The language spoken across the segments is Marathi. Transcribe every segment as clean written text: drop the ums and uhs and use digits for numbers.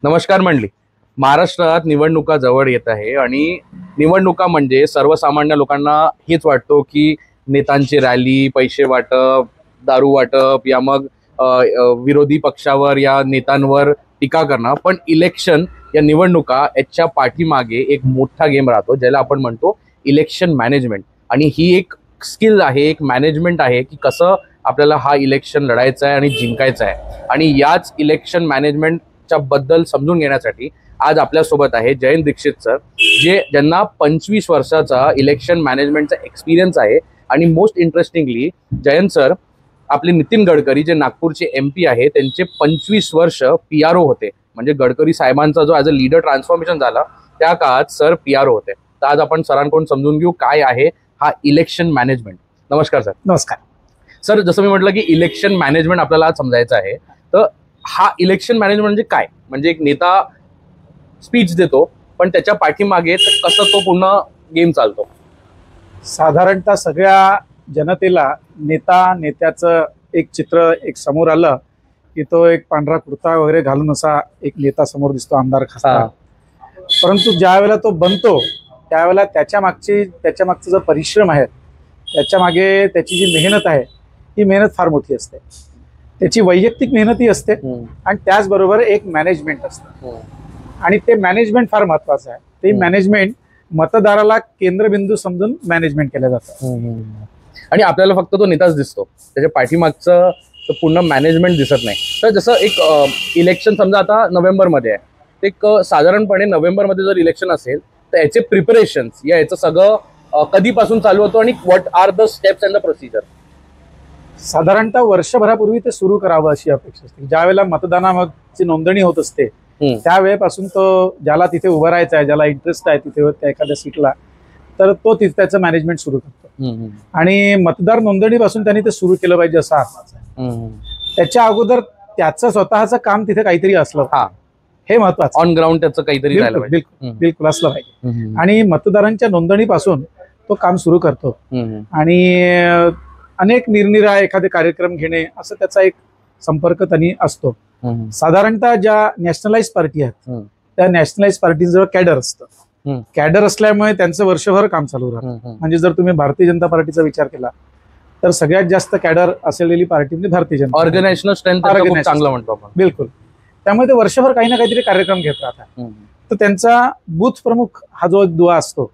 नमस्कार मंडळी. महाराष्ट्रात निवडणुका जवळ येत आहे आणि निवडणुका म्हणजे सर्वसामान्य लोकांना हेच वाटतो की नेत्यांची रॅली, पैसे वाटप, दारू वाटप या मग विरोधी पक्षावर या नेत्यांवर टीका करणं. पण इलेक्शन या निवडणुका याच्या पाठीमागे एक मोठा गेम राहतो ज्याला आपण म्हणतो इलेक्शन मॅनेजमेंट. आणि ही एक स्किल आहे, एक मॅनेजमेंट आहे की कसं आपल्याला हा इलेक्शन लढायचा आहे आणि जिंकायचा आहे. आणि याच इलेक्शन मॅनेजमेंट बद्दल समजून घेण्यासाठी आज आपल्यासोबत आहे जयंत दीक्षित सर, ज्यांना 25 वर्षाचा इलेक्शन मॅनेजमेंटचा एक्सपिरियन्स आहे. आणि मोस्ट इंटरेस्टिंगली जयंत सर आपले नितीन गडकरी जे नागपूरचे MP आहे त्यांचे 25 वर्ष PRO होते. म्हणजे गडकरी साहेबांचा जो ॲज अ लीडर ट्रान्सफॉर्मेशन झाला त्या काळात सर PRO होते. तर आज आपण सरांकडून समजून घेऊ काय आहे हा इलेक्शन मॅनेजमेंट. नमस्कार सर. नमस्कार सर. जसं मी म्हटलं की इलेक्शन मॅनेजमेंट आपल्याला आज समजायचं आहे, तर हा इलेक्शन मॅनेजमेंट म्हणजे काय? म्हणजे एक नेता स्पीच देतो पण त्याच्या पाठीमागे कसं तो पूर्ण गेम चालतो. साधारणतः सगळ्या जनतेला नेत्याचं एक चित्र एक समोर आलं की तो एक पांढरा कुर्ता वगैरे घालून असा एक नेता समोर दिसतो, आमदार खासदार. परंतु ज्या वेळेला तो बनतो त्यावेळेला त्याच्या मागचा जो परिश्रम आहे, त्याच्या मागे त्याची जी मेहनत आहे ही मेहनत फार मोठी असते. त्याची वैयक्तिक मेहनतही असते आणि त्याचबरोबर एक मॅनेजमेंट असतं. आणि ते मॅनेजमेंट फार महत्वाचं आहे. ते मॅनेजमेंट मतदाराला केंद्रबिंदू समजून मॅनेजमेंट केलं जातं. आणि आपल्याला फक्त तो नेताच दिसतो, त्याच्या पाठीमागचं पूर्ण मॅनेजमेंट दिसत नाही. तर जसं एक इलेक्शन समजा आता नोव्हेंबरमध्ये आहे, ते एक साधारणपणे नोव्हेंबरमध्ये जर इलेक्शन असेल तर याचे प्रिपरेशन्स याचं सगळं कधीपासून चालू होतं आणि what are the steps and the procedure? साधारणतः वर्षभरापूर्वी ते सुरू करावं अशी अपेक्षा असते. ज्या वेळेला मतदानाची नोंदणी होत असते त्यावेळेपासून तो ज्याला तिथे उभं राहायचं आहे, ज्याला इंटरेस्ट आहे तिथे त्या एखाद्या सीटला, तर तो तिथे त्याचं मॅनेजमेंट सुरू करतो. आणि मतदार नोंदणीपासून त्यांनी ते सुरू केलं पाहिजे असं आहे. त्याच्या अगोदर त्याचं स्वतःचं काम तिथे काहीतरी असलं, हे महत्वाचं. ऑन ग्राउंड त्याचं काहीतरी बिलकुल असलं पाहिजे. आणि मतदारांच्या नोंदणीपासून तो काम सुरू करतो. आणि अनेक निरनिराळे एखादे कार्यक्रम घेणे असं त्याचा एक संपर्क त्यांनी असतो. साधारणतः ज्या नॅशनलाइज पार्टी आहेत त्या नॅशनलाइज पार्टीजवळ कॅडर असतं. कॅडर असल्यामुळे त्यांचं वर्षभर काम चालू राहतं. म्हणजे जर तुम्ही भारतीय जनता पार्टीचा विचार केला तर सगळ्यात जास्त कॅडर असलेली पार्टी म्हणजे भारतीय जनता. ऑर्गनायझेशनल स्ट्रेंथ चांगलं म्हणतो आपण. बिलकुल. त्यामुळे ते वर्षभर काही ना काहीतरी कार्यक्रम घेत राहतात. तर त्यांचा बूथ प्रमुख हा जो एक दुवा असतो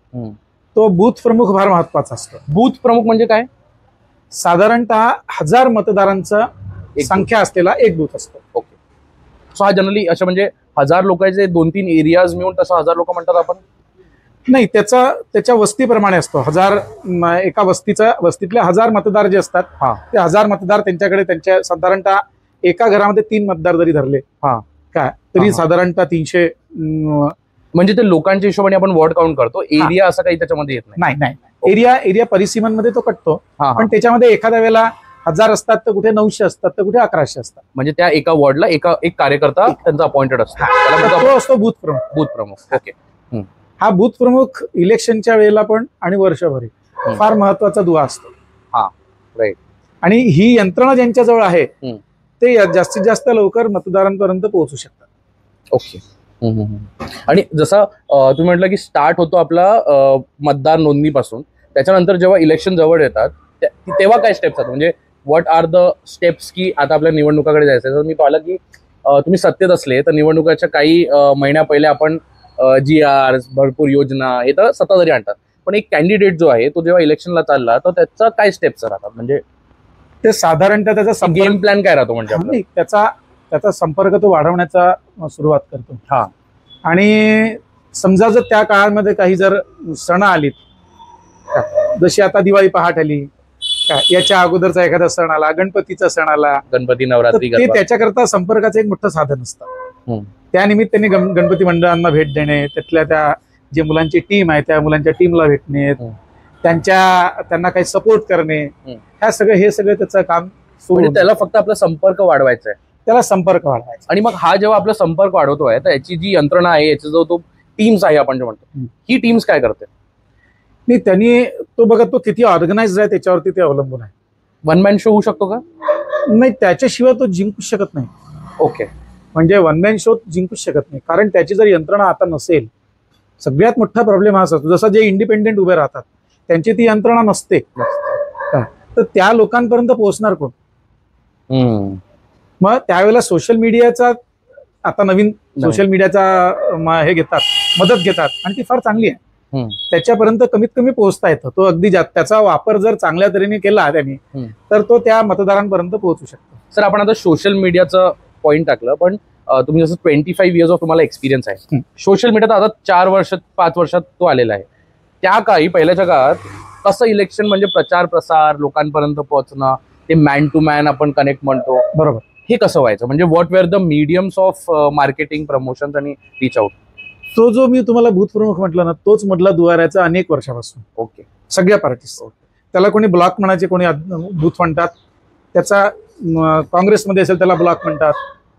तो बूथ प्रमुख फार महत्वाचा असतो. बूथ प्रमुख म्हणजे काय? साधारणतः 1000 मतदारांचा संख्या असलेला एक बूथ असतो. ओके. सो हा जनरली अशा म्हणजे 1000 लोकांचे 2-3 एरियाज मिळून तसं 1000 लोक म्हणतात आपण? नाही, त्याच्या वस्तीप्रमाणे असतो. 1000 एका वस्तीतले 1000 मतदार जे असतात ते 1000 मतदार त्यांच्याकडे त्यांच्या साधारणतः एका घरामध्ये 3 मतदार जरी धरले काय तरी साधारणतः 300. म्हणजे ते लोकांच्या हिशोबाने आपण वॉर्ड काउंट करतो. एरिया असं काही त्याच्यामध्ये येत नाही. नाही. एरिया परिसीमांमध्ये तो कटतो. पण त्याच्यामध्ये एखाद्या वेळेला 1000 असतात तर कुठे 900 असतात तर कुठे 1100 असतात. म्हणजे त्या एका वॉर्डला एक कार्यकर्ता त्यांचा अपॉइंटेड असतो. तो असतो बूथ प्रमुख. ओके. हा बूथ प्रमुख इलेक्शनच्या वेळेला पण आणि वर्षभर फार महत्वाचा दुवा असतो. राईट. आणि ही यंत्रणा ज्यांच्याजवळ आहे ते जास्तीत जास्त लवकर मतदारांपर्यंत पोहोचू शकतात. ओके. आणि जसं तुम्ही म्हटलं की स्टार्ट होतो आपला मतदार नोंदणीपासून, त्याच्यानंतर जेव्हा इलेक्शन जवळ येतात तेव्हा काय स्टेप्स आहेत? म्हणजे व्हॉट आर द स्टेप्स की आता आपल्या निवडणुकाकडे जायचं. तर मी पाहिलं की तुम्ही सत्तेत असले तर निवडणुकाच्या काही महिन्या पहिले आपण GR भरपूर योजना हे तर सत्ताधारी आणतात. पण एक कॅन्डिडेट जो आहे तो जेव्हा इलेक्शनला चालला तर त्याचा काय स्टेप्स राहतात? म्हणजे ते साधारणतः त्याचा गेम प्लॅन काय राहतो? म्हणजे त्याचा संपर्क तो वाढवण्याचा सुरुवात करतो. आणि समजा जर त्या काळामध्ये काही जर सण आलीत, जशी आता दिवाळी पहाट आली, याच्या अगोदरचा एखादा सण आला, गणपतीचा सण आला, गणपती नवरात्री, ते त्याच्याकरता संपर्काचं एक मोठं साधन असतं. त्यानिमित्ताने गणपती मंडळांना भेट देणे, त्यातल्या त्या जे मुलांची टीम आहे त्या मुलांच्या टीमला भेटणे, त्यांना काही सपोर्ट करणे, हे सगळं त्याचं काम सुरू. त्याला फक्त आपला संपर्क वाढवायचा आहे. त्याला संपर्क वाढवायचा. आणि मग हा जेव्हा आपला संपर्क वाढवतोय तर याची जी यंत्रणा आहे, याचा जो तो टीम्स आहे आपण जे म्हणतो, ही टीम्स काय करते? नाही, त्यांनी तो बघा तो किती ऑर्गनाइज आहे त्याच्यावरती ते अवलंबून आहे. वन मॅन शो होऊ शकतो का? नाही, त्याच्याशिवाय तो जिंकू शकत नाही. ओके. म्हणजे वन मॅन शो जिंकूच शकत नाही, कारण त्याची जर यंत्रणा आता नसेल. सगळ्यात मोठा प्रॉब्लेम हा असतो, जसं जे इंडिपेंडेंट उभे राहतात त्यांची ती यंत्रणा नसते, तर त्या लोकांपर्यंत पोहोचणार कोण? मग त्यावेळेला सोशल मीडियाचा, आता नवीन सोशल मीडियाचा हे घेतात, मदत घेतात, आणि ती फार चांगली आहे. त्याच्यापर्यंत कमीत कमी पोहोचता येतं. तो अगदी त्याचा वापर जर चांगल्या तऱ्हेने केला त्यांनी, तर तो त्या मतदारांपर्यंत पोहोचू शकतो. सर, आपण आता सोशल मीडियाचं पॉईंट टाकलं, पण तुम्ही जसं 25 इयर्स ऑफ तुम्हाला एक्सपिरियन्स आहे सोशल मीडियात, आता 4 वर्षात 5 वर्षात तो आलेला आहे. त्या काळी पहिल्याच्या काळात कसं इलेक्शन म्हणजे प्रचार प्रसार, लोकांपर्यंत पोहोचणं, ते मॅन टू मॅन आपण कनेक्ट म्हणतो, बरोबर, हे कसं व्हायचं? म्हणजे what were the mediums of marketing, promotion and reach out? तो जो मी तुम्हाला बूथ प्रमुख म्हटलं ना, तोच मधला दुवाराचा अनेक वर्षापासून. ओके. सगळ्या पार्टीज, त्याला कोणी ब्लॉक म्हणायचे, कोणी बूथ म्हणतात. त्याचा काँग्रेसमध्ये असेल त्याला ब्लॉक म्हणतात,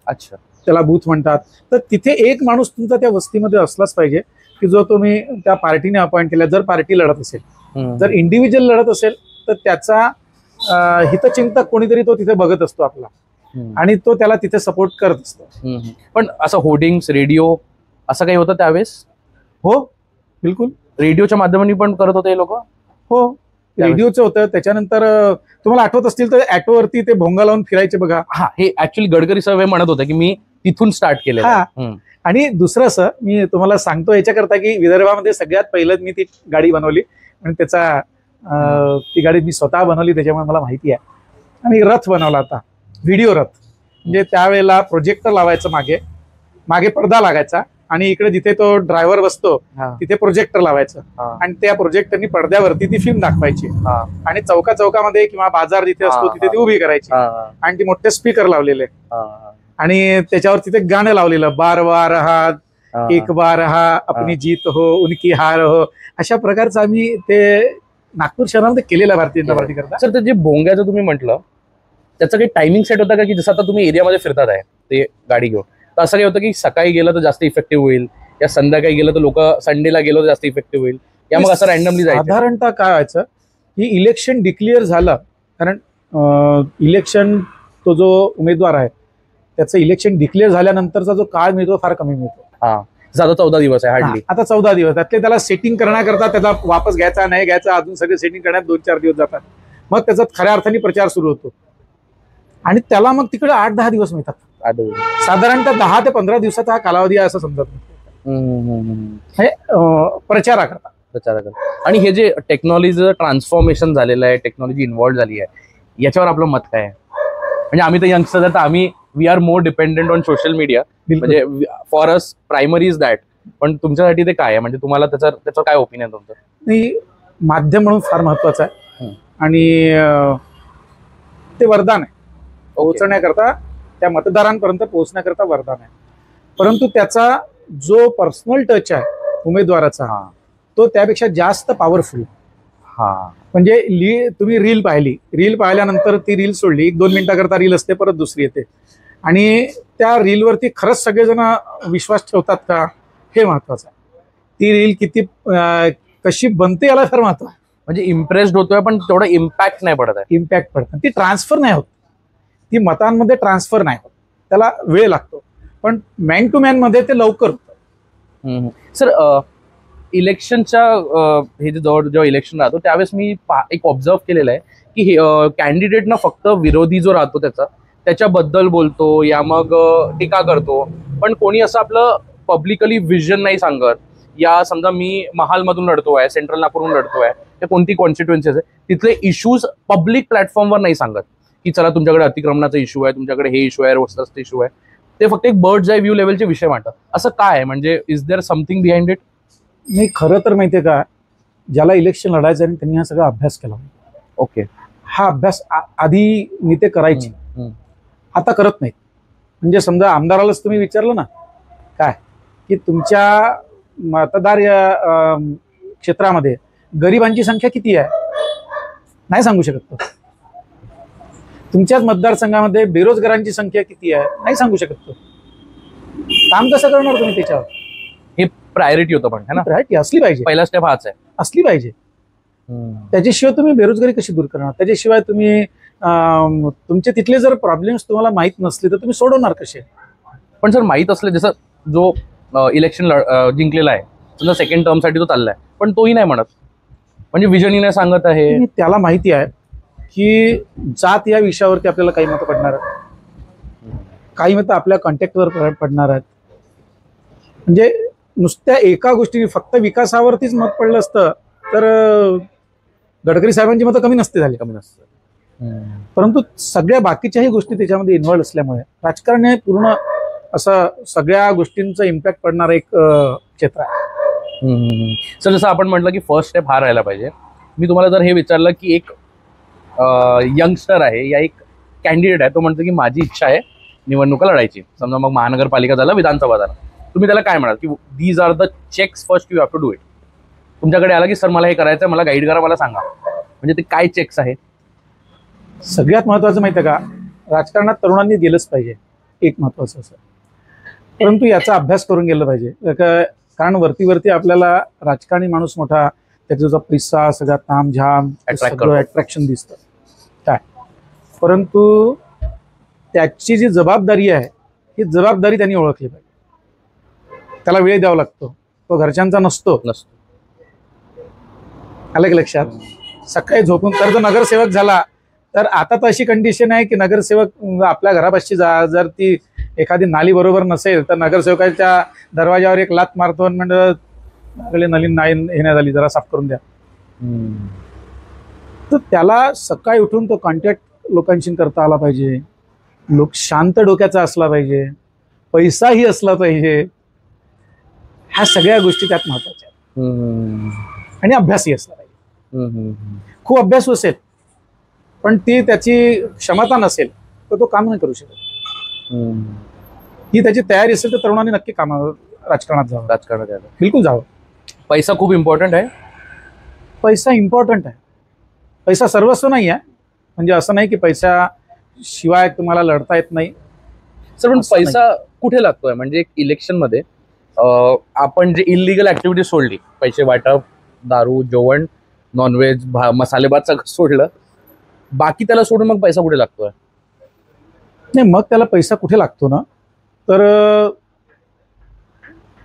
अच्छा, त्याला बूथ म्हणतात. तर तिथे एक माणूस तुमचा त्या वस्तीमध्ये असलाच पाहिजे की जो तुम्ही त्या पार्टीने अपॉइंट केला. जर पार्टी लढत असेल, जर इंडिव्हिज्युअल लढत असेल, तर त्याचा हितचिंतक कोणीतरी तो तिथे बघत असतो आपला, आणि तो त्याला तिथे सपोर्ट करत असतो. पण असं होर्डिंग्स, रेडिओ असं काही होतं त्यावेळेस? हो, बिलकुल. रेडिओच्या माध्यमाने पण करत होते हे लोक? हो, रेडिओचं होतं. त्याच्यानंतर तुम्हाला आठवत असतील तर ऑटोवरती ते भोंगा लावून फिरायचे बघा. हा, हे ऍक्च्युअली गडकरी सर म्हणत होते की मी तिथून स्टार्ट केलं. आणि दुसरं असं मी तुम्हाला सांगतो याच्याकरता की विदर्भामध्ये सगळ्यात पहिलं मी ती गाडी बनवली, आणि ती गाडी मी स्वतः बनवली, त्याच्यामुळे मला माहिती आहे. आणि रथ बनवला होता, व्हिडिओ रथ. म्हणजे त्यावेळेला प्रोजेक्टर लावायचं, मागे पडदा लागायचा, आणि इकडे जिथे तो ड्रायव्हर बसतो तिथे प्रोजेक्टर लावायचं, आणि त्या प्रोजेक्टरनी पडद्यावरती ती फिल्म दाखवायची, आणि चौकामध्ये किंवा बाजार जिथे असतो तिथे ती उभी करायची, आणि ती मोठे स्पीकर लावलेले, आणि त्याच्यावर तिथे गाणं लावलेलं, बार बार हा एक बार हा अपनी जीत हो उनकी हार हो. अशा प्रकारचं आम्ही ते नागपूर शहरामध्ये केलेलं भारतीय जनता पार्टी करता. सर, ते जे भोंग्याचं तुम्ही म्हटलं त्याचं काही टायमिंग सेट होता का, की जसं आता तुम्ही एरियामध्ये फिरतात आहे ते गाडी घेऊन, तर असं काही होतं की सकाळी गेलं तर जास्त इफेक्टिव्ह होईल, या संध्याकाळी गेलं तर लोक संडेला गेलो तर जास्त इफेक्टिव्ह होईल, या मग असं रॅन्डमली जायचं? साधारणतः काय व्हायचं की इलेक्शन डिक्लेअर झालं, कारण इलेक्शन तो जो उमेदवार आहे त्याचं इलेक्शन डिक्लेअर झाल्यानंतरचा जो काळ मिळतो फार कमी मिळतो. आता 14 दिवस आहे हार्डली. आता 14 दिवस, त्यातले त्याला सेटिंग करण्याकरता त्याचा वापस घ्यायचा नाही घ्यायचा, अजून सगळे सेटिंग करण्यात 2-4 दिवस जातात. मग त्याचा खऱ्या अर्थाने प्रचार सुरू होतो, आणि त्याला मग तिकडे 8-10 दिवस मिळतात. साधारणतः 10 ते 15 दिवसाचा हा कालावधी आहे असं समजत नाही प्रचाराकरता. आणि हे जे टेक्नॉलॉजीचं ट्रान्सफॉर्मेशन झालेलं आहे, टेक्नॉलॉजी इन्व्हॉल्व्ह झाली आहे, याच्यावर आपलं मत काय आहे? म्हणजे आम्ही तर यंगस्टर तर आम्ही we are more dependent on social media, म्हणजे for us primary is that. पण तुमच्यासाठी ते काय आहे, म्हणजे तुम्हाला त्याचं काय ओपिनियन तुमचं? नाही, माध्यम म्हणून फार महत्वाचं आहे, आणि ते वरदान आहे पोहोचण्याकरता, त्या मतदारांपर्यंत पोहोचण्याकरता वरदान आहे. परंतु त्याचा जो पर्सनल टच आहे उमेदवाराचा, तो त्यापेक्षा जास्त पॉवरफुल. म्हणजे तुम्ही रील पाहिल्यानंतर ती रील सोडली, 1-2 मिनिटाकरता रील असते, परत दुसरी येते, आणि त्या रीलवरती खरंच सगळेजण विश्वास ठेवतात का, हे महत्वाचं आहे. ती रील कशी बनते याला फार महत्व आहे. म्हणजे इम्प्रेस्ड होतोय पण तेवढा इम्पॅक्ट नाही पडत आहे. इम्पॅक्ट पडतं, ती ट्रान्सफर नाही होत, ती मतांमध्ये ट्रान्सफर नाही होत, त्याला वेळ लागतो. पण मॅन टू मॅन मध्ये ते लवकर होतं. सर, इलेक्शनच्या हे जेव्हा इलेक्शन राहतो त्यावेळेस मी एक ऑब्झर्व केलेलं आहे की कॅन्डिडेट ना फक्त विरोधी जो राहतो त्याच्याबद्दल बोलतो या मग टीका करतो, पण कोणी असं आपलं पब्लिकली विजन नाही सांगत. या समजा मी महालमधून लढतोय, सेंट्रल नागपूरहून लढतोय, ते कोणती कॉन्स्टिट्युएन्सीज आहे तिथले इश्यूज पब्लिक प्लॅटफॉर्मवर नाही सांगत की चला तुमच्याकडे अतिक्रमणाचा इश्यू आहे, तुमच्याकडे हे इश्यू आहे, रोस्टरचा इश्यू आहे. ते फक्त एक बर्ड्स आय व्ह्यू लेवलचे विषय मांडतात. असं काय आहे, म्हणजे is there something behind it? नाही, खरं तर माहितीये का, ज्याला इलेक्शन लढायचं आणि त्यांनी हा सगळा अभ्यास केला. ओके, हा अभ्यास आधी नेते करायचे, आता करत नाहीत. म्हणजे समजा आमदारालाच तुम्ही विचारलं ना काय की तुमच्या मतदार क्षेत्रामध्ये गरिबांची संख्या किती आहे, नाही सांगू शकत तो. तुमच्याच मतदारसंघामध्ये बेरोजगारांची संख्या किती आहे, नाही सांगू शकत तो. काम कसं करणार तुम्ही त्याच्यावर? हे प्रायोरिटी होतं, पण है ना, प्रायोरिटी असली पाहिजे. पहिला स्टेप हाच आहे, असली पाहिजे. त्याच्याशिवाय तुम्ही बेरोजगारी कशी दूर करणार? त्याच्याशिवाय तुम्ही तुमचे तिथले जर प्रॉब्लेम्स तुम्हाला माहित नसले तर तुम्ही सोडवणार कसे? पण सर माहीत असलं जसं जो इलेक्शन जिंकलेला आहे समजा सेकंड टर्मसाठी तो चाललाय पण तोही नाही म्हणत, म्हणजे विजनही नाही सांगत आहे. आणि त्याला माहिती आहे की जात या विषयावरती आपल्याला काही मतं पडणार आहेत, काही मतं आपल्या कॉन्टॅक्टवर पडणार आहेत. म्हणजे नुसत्या एका गोष्टी फक्त विकासावरतीच मत पडलं असतं तर गडकरी साहेबांची मतं कमी नसते. परंतु सगळ्या बाकीच्याही गोष्टी त्याच्यामध्ये इन्व्हॉल्व असल्यामुळे राजकारण हे पूर्ण असं सगळ्या गोष्टींचा इम्पॅक्ट पडणारं एक क्षेत्र आहे. सर जसं आपण म्हटलं की फर्स्ट स्टेप हा राहायला पाहिजे. मी तुम्हाला जर हे विचारलं की एक यंगस्टर आहे या एक कॅन्डिडेट आहे, तो म्हणतो की माझी इच्छा आहे निवडणुका लढायची, समजा मग महानगरपालिका झाला, विधानसभा झाला, तुम्ही त्याला काय म्हणाल की these are the checks first you have to do it. तुमच्याकडे आला की सर मला हे करायचं, मला गाईड करा, मला सांगा, म्हणजे ते काय चेक्स आहेत? सगळ्यात महत्वाचं माहिती आहे का, राजकारणात तरुणांनी गेलंच पाहिजे, एक महत्वाचं असं. परंतु याचा अभ्यास करून गेलं पाहिजे, कारण वरती आपल्याला राजकारणी माणूस मोठा, त्याचा जो पैसा, सगळा तामझाम, सगळं अट्रॅक्शन दिसतं काय, परंतु त्याची जी जबाबदारी आहे ही जबाबदारी त्यांनी ओळखली पाहिजे. त्याला वेळ द्यावा लागतो, तो घरच्यांचा नसतो. आलं की लक्षात? सकाळी झोपून तर जो नगरसेवक झाला तर आता तर अशी कंडिशन आहे की नगरसेवक आपल्या घरापाशी जर ती एखादी नाली बरोबर नसेल तर नगरसेवकाच्या दरवाजावर एक लात मारतो आणि म्हणजे नलीन नाही येण्यात आली, जरा साफ करून द्या. तर त्याला सकाळी उठून तो कॉन्टॅक्ट लोकांशी करता आला पाहिजे, लोक शांत डोक्याचा असला पाहिजे, पैसाही असला पाहिजे. ह्या सगळ्या गोष्टी त्यात महत्वाच्या आहेत. आणि अभ्यासही असला पाहिजे. खूप अभ्यास असेल पण ती त्याची क्षमता नसेल तर तो काम नाही करू शकत. ही त्याची तयारी असेल तर तरुणांनी नक्की राजकारणात जावं, बिलकुल जावं. पैसा खूप इम्पॉर्टंट आहे. पैसा इम्पॉर्टंट आहे, पैसा सर्वस्व नाही आहे. म्हणजे असं नाही की पैसा शिवाय तुम्हाला लढता येत नाही. सर पण पैसा कुठे लागतोय? म्हणजे इलेक्शन मध्ये आपण जे इलिगल ऍक्टिव्हिटी सोडली, पैसे वाटप, दारू, जेवण, नॉनव्हेज, मसाले भात सगळं सोडलं, बाकी त्याला सोडून मग पैसा कुठे लागतोय? नाही, मग त्याला पैसा कुठे लागतो ना, तर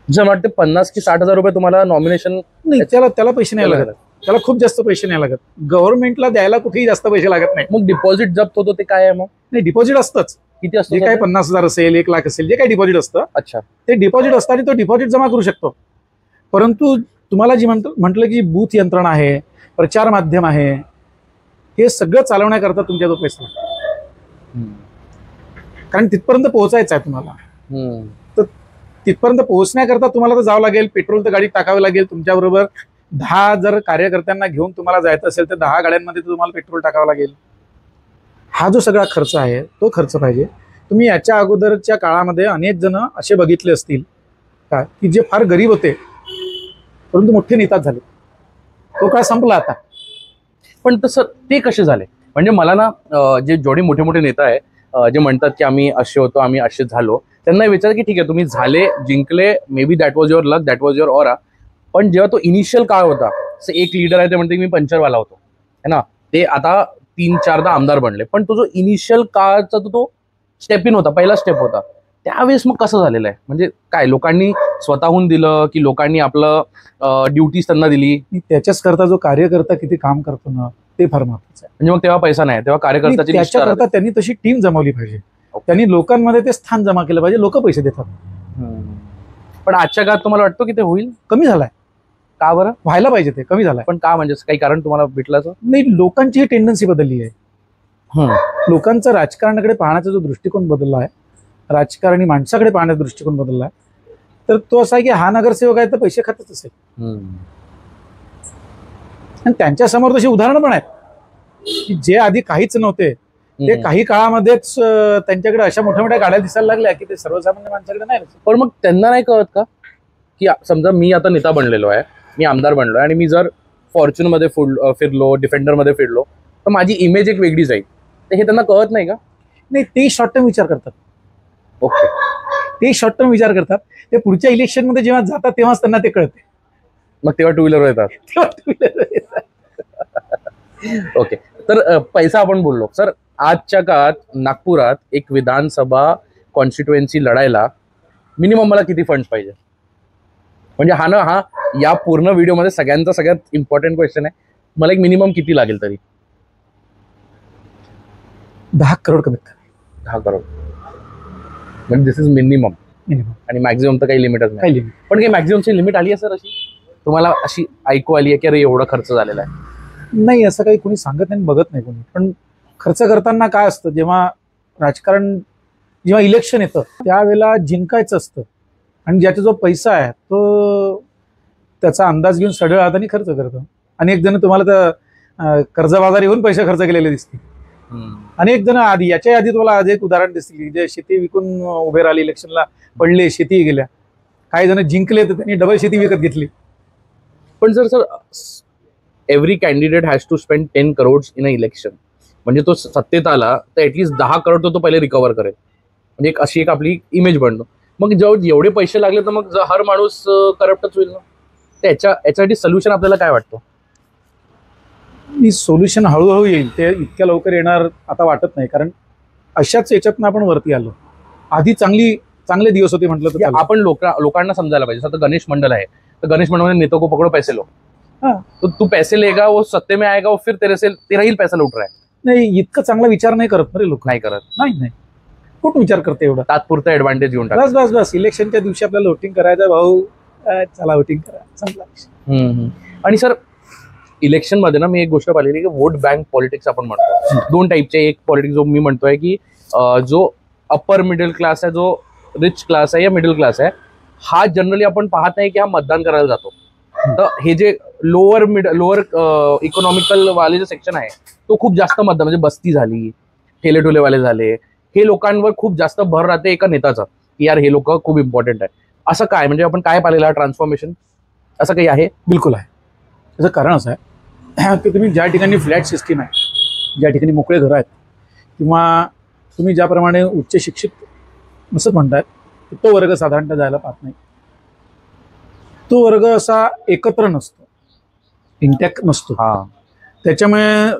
जर वाटते 50 की 60 हजार रुपये तुम्हाला नॉमिनेशन. नाही, त्याला पैसे नाही लागत, त्याला खूप जास्त पैसे नाही लागत. गव्हर्नमेंटला द्यायला कुठेही जास्त पैसे लागत नाही. मग डिपॉझिट जप्त होतो ते काय आहे? मग नाही, डिपॉझिट असतंच. किती असतं? जे काही 50,000 असेल, 1 लाख असेल, जे काही डिपॉझिट असतं. अच्छा, ते डिपॉझिट असतं आणि तो डिपॉझिट जमा करू शकतो. परंतु तुम्हाला जी म्हटलं की बूथ यंत्रणा आहे, प्रचार माध्यम आहे, हे सगळं चालवण्याकरता तुमच्या जो पैसा लागतो, कारण तिथपर्यंत पोहोचायचं आहे तुम्हाला. तर तिथपर्यंत पोहोचण्याकरता तुम्हाला तर जावं लागेल, पेट्रोल तर गाडीत टाकावं लागेल. तुमच्याबरोबर 10 जर कार्यकर्त्यांना घेऊन तुम्हाला जायचं असेल तर 10 गाड्यांमध्ये तुम्हाला पेट्रोल टाकावं लागेल. हा जो सगळा खर्च आहे तो खर्च पाहिजे. तुम्ही याच्या अगोदरच्या काळामध्ये अनेक जण असे बघितले असतील का की जे फार गरीब होते परंतु मोठे नेता झाले. तो काळ संपला आता. पण तसं ते कसे झाले? म्हणजे मला ना जे जेवढे मोठे मोठे नेता आहे जे म्हणतात की आम्ही असे होतो, आम्ही असे झालो, त्यांना विचार की ठीक आहे तुम्ही झाले, जिंकले, may be that was your luck, that was your aura. पण जेव्हा तो इनिशियल काळ होता, एक लीडर आहे ते म्हणते की मी पंचरवाला होतो है ना, ते आता 3-4दा आमदार बनले, पण तो जो इनिशियल काळाचा तो स्टेप इन होता, पहिला स्टेप होता, त्यावेळेस मग कसं झालेलं आहे? म्हणजे काय लोकांनी स्वतःहून दिलं की लोकांनी आपलं ड्युटीज त्यांना दिली? त्याच्याच करता जो कार्यकर्ता किती काम करतो ना ते फार महत्वाचं आहे. म्हणजे मग तेव्हा पैसा नाही, तेव्हा कार्यकर्त्याची त्याच्याकरता त्यांनी तशी टीम जमवली पाहिजे. त्यांनी लोकांमध्ये ते स्थान जमा केलं पाहिजे. लोक पैसे देतात. पण आजच्या काळात तुम्हाला वाटतं की ते होईल? कमी झालाय. का बरं? व्हायला पाहिजे, ते कमी झालाय. पण का? म्हणजे काही कारण तुम्हाला भेटलं? नाही, लोकांची टेंडन्सी बदलली आहे. लोकांचा राजकारणाकडे पाहण्याचा जो दृष्टिकोन बदलला आहे, राजकारणी माणसाकडे पाहण्याचा दृष्टिकोन बदलला आहे. तर तो असा आहे की हा नगरसेवक आहे तर पैसे खातच असेल. आणि त्यांच्या समोर तशी उदाहरणं पण आहेत की जे आधी काहीच नव्हते ते काही काळामध्येच त्यांच्याकडे अशा मोठ्या मोठ्या गाड्या दिसायला लागल्या की ते सर्वसामान्य माणसाकडे नाही. पण मग त्यांना नाही कळत का की समजा मी आता नेता बनलेलो आहे, मी आमदार बनलोय आणि मी जर फॉर्च्यून मध्ये फिरलो, डिफेंडर मध्ये फिरलो तर माझी इमेज एक वेगळी जाईल, तर हे त्यांना कळत नाही का? नाही, ते शॉर्ट टर्म विचार करतात. ओके, ते शॉर्ट टर्म विचार करतात. ते पुढच्या इलेक्शन मध्ये जेव्हा जातात तेव्हाच त्यांना ते कळते. मग तेव्हा टू व्हीलर येतात. ओके, तर पैसा आपण बोललो. सर आजच्या काळात नागपुरात एक विधानसभा कॉन्स्टिट्युएन्सी लढायला मिनिमम मला किती फंड पाहिजे? म्हणजे हा या पूर्ण व्हिडिओमध्ये सगळ्यात इम्पॉर्टंट क्वेश्चन आहे. मला एक मिनिमम किती लागेल तरी? 10 करोड कमीत कमी. 10 करोड म्हणजे दिस इज मिनिमम. आणि मॅक्झिमम तर काही लिमिटच नाही. पण काही मॅक्झिममची लिमिट आली आहे सर अशी तुम्हाला अशी ऐकू आली आहे की अरे एवढा खर्च झालेला आहे? नाही, असं काही कोणी सांगत नाही, बघत नाही कोणी. पण खर्च करताना काय असतं, जेव्हा राजकारण, जेव्हा इलेक्शन येतं त्यावेळेला जिंकायचं असतं आणि ज्याचा जो पैसा आहे तो त्याचा अंदाज घेऊन सढळ हाताने खर्च करतो. अनेक जण तुम्हाला तर कर्जबाजारी होऊन पैसे खर्च केलेले दिसतील. अनेक जण याच्या आधी तुम्हाला आज एक उदाहरण दिसतील जे शेती विकून उभे राहिले, इलेक्शनला पडले, शेती गेल्या. काही जण जिंकले तर त्यांनी डबल शेती विकत घेतली. पण sir every candidate has to spend 10 crore in a election. म्हणजे तो सत्तेत आला तर ऍटलीस्ट 10 करोड तो पहिले रिकव्हर करेल. म्हणजे अशी एक आपली इमेज बनतो. मग जेव्हा एवढे पैसे लागले तर मग हर माणूस करप्टच होईल ना. याच्यासाठी सोल्युशन आपल्याला काय वाटतं? सोल्युशन हळूहळू येईल, ते इतक्या लवकर येणार आता वाटत नाही. कारण अशाच याच्यातनं आपण वरती आलो. आधी चांगले दिवस होते म्हटलं तर आपण लोकांना समजायला पाहिजे. आता गणेश मंडल आहे तर गणेश मंडल में नेता को पकड़ो पैसे लो. तो तू पैसे लेगा, वो सत्ते में आएगा, वो फिर तेरा ही पैसा लूट रहा है. नाही, इतकं चांगला विचार नाही करत ना रे लोक. नाही करत. नाही कुठं विचार करते एवढा? तात्पुरता ऍडव्हान्टेज घेऊन टाक. बस इलेक्शनच्या दिवशी आपल्याला वोटिंग करायचं, भाऊ चला वोटिंग करा, संपला. आणि सर इलेक्शन मध्ये ना मी एक गोष्ट पाहिलेली की वोट बँक पॉलिटिक्स आपण म्हणतो. 2 टाईपचे. एक पॉलिटिक्स जो मी म्हणतोय की जो अप्पर मिडल क्लास आहे, जो रिच क्लास आहे या मिडल क्लास आहे, हा जनरली आपण पाहत नाही की हा मतदान करायला जातो. तर हे जे लोअर इकॉनॉमिकल वाले जे सेक्शन आहे तो खूप जास्त मतदान, म्हणजे बस्ती झाली, ठेले वाले झाले, हे लोकांवर खूप जास्त भर राहते एका नेताचा की यार हे लोक खूप इम्पॉर्टंट आहे. असं काय, म्हणजे आपण काय पाहिलेलं हा ट्रान्सफॉर्मेशन असं काही आहे? बिलकुल आहे. त्याचं कारण असं आहे की तुम्ही ज्या ठिकाणी फ्लॅट सिस्टीम आहे, ज्या ठिकाणी मोकळे घरं आहेत, किंवा तुम्ही ज्याप्रमाणे उच्च शिक्षित असं म्हणतात, तो वर्ग साधारणतः जायला पाहत नाही. तो वर्ग असा एकत्र नसतो, इंटॅक्ट नसतो. त्याच्यामुळे